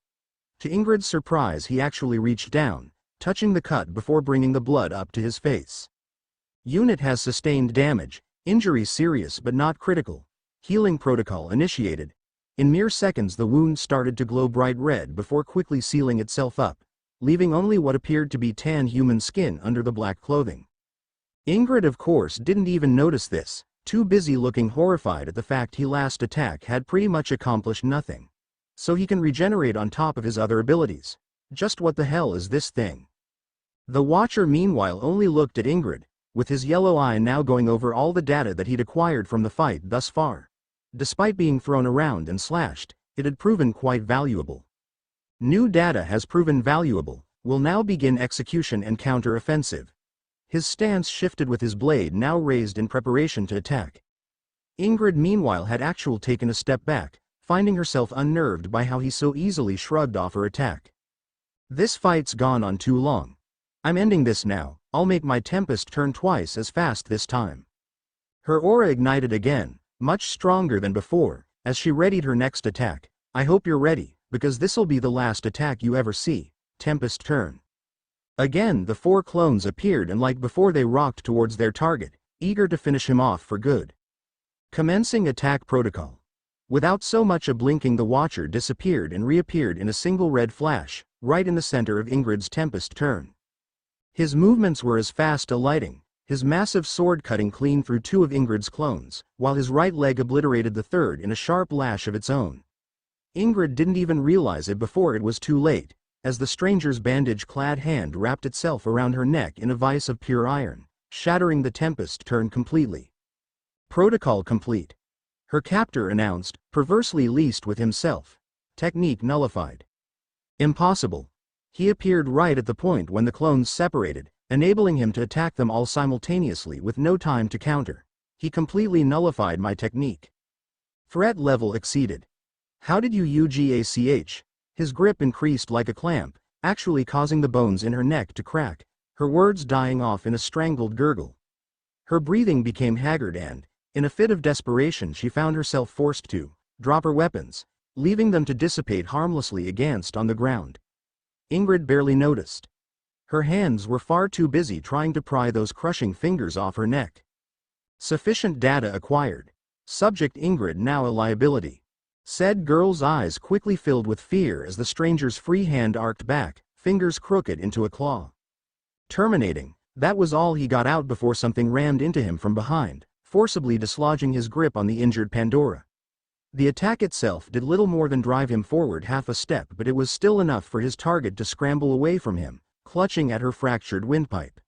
To Ingrid's surprise, he actually reached down, touching the cut before bringing the blood up to his face. Unit has sustained damage, injury serious but not critical. Healing protocol initiated. In mere seconds the wound started to glow bright red before quickly sealing itself up, leaving only what appeared to be tan human skin under the black clothing. Ingrid of course didn't even notice this, too busy looking horrified at the fact his last attack had pretty much accomplished nothing. So he can regenerate on top of his other abilities. Just what the hell is this thing? The Watcher meanwhile only looked at Ingrid, with his yellow eye now going over all the data that he'd acquired from the fight thus far. Despite being thrown around and slashed, it had proven quite valuable. New data has proven valuable, will now begin execution and counter-offensive. His stance shifted with his blade now raised in preparation to attack. Ingrid meanwhile had actually taken a step back, finding herself unnerved by how he so easily shrugged off her attack. This fight's gone on too long. I'm ending this now. I'll make my Tempest turn twice as fast this time. Her aura ignited again, much stronger than before, as she readied her next attack. I hope you're ready, because this'll be the last attack you ever see. Tempest turn. Again the four clones appeared and like before they rocked towards their target, eager to finish him off for good. Commencing attack protocol. Without so much a blinking, the Watcher disappeared and reappeared in a single red flash, right in the center of Ingrid's Tempest turn. His movements were as fast as lightning, his massive sword cutting clean through two of Ingrid's clones, while his right leg obliterated the third in a sharp lash of its own. Ingrid didn't even realize it before it was too late, as the stranger's bandage-clad hand wrapped itself around her neck in a vice of pure iron, shattering the Tempest turn completely. Protocol complete. Her captor announced, perversely leased with himself. Technique nullified. Impossible. He appeared right at the point when the clones separated, enabling him to attack them all simultaneously with no time to counter. He completely nullified my technique. Threat level exceeded. How did you UGACH? His grip increased like a clamp, actually causing the bones in her neck to crack, her words dying off in a strangled gurgle. Her breathing became haggard and, in a fit of desperation, she found herself forced to drop her weapons, leaving them to dissipate harmlessly against on the ground. Ingrid barely noticed. Her hands were far too busy trying to pry those crushing fingers off her neck. Sufficient data acquired. Subject Ingrid now a liability. Said girl's eyes quickly filled with fear as the stranger's free hand arced back, fingers crooked into a claw. Terminating, that was all he got out before something rammed into him from behind, forcibly dislodging his grip on the injured Pandora. The attack itself did little more than drive him forward half a step, but it was still enough for his target to scramble away from him, clutching at her fractured windpipe.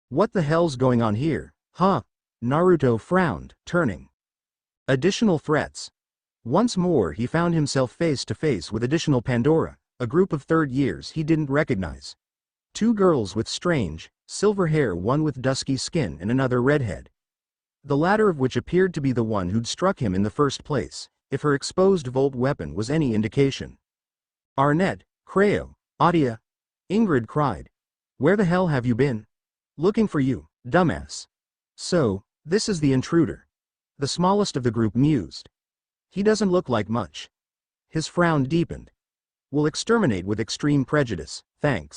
What the hell's going on here, huh? Naruto frowned, turning. Additional threats. Once more he found himself face to face with additional Pandora, a group of third years he didn't recognize. Two girls with strange, silver hair, one with dusky skin and another redhead. The latter of which appeared to be the one who'd struck him in the first place, if her exposed Volt weapon was any indication. Arnett, Creo, Adia, Ingrid cried. Where the hell have you been? Looking for you, dumbass. So, this is the intruder. The smallest of the group mused. He doesn't look like much. His frown deepened. We'll exterminate with extreme prejudice, thanks.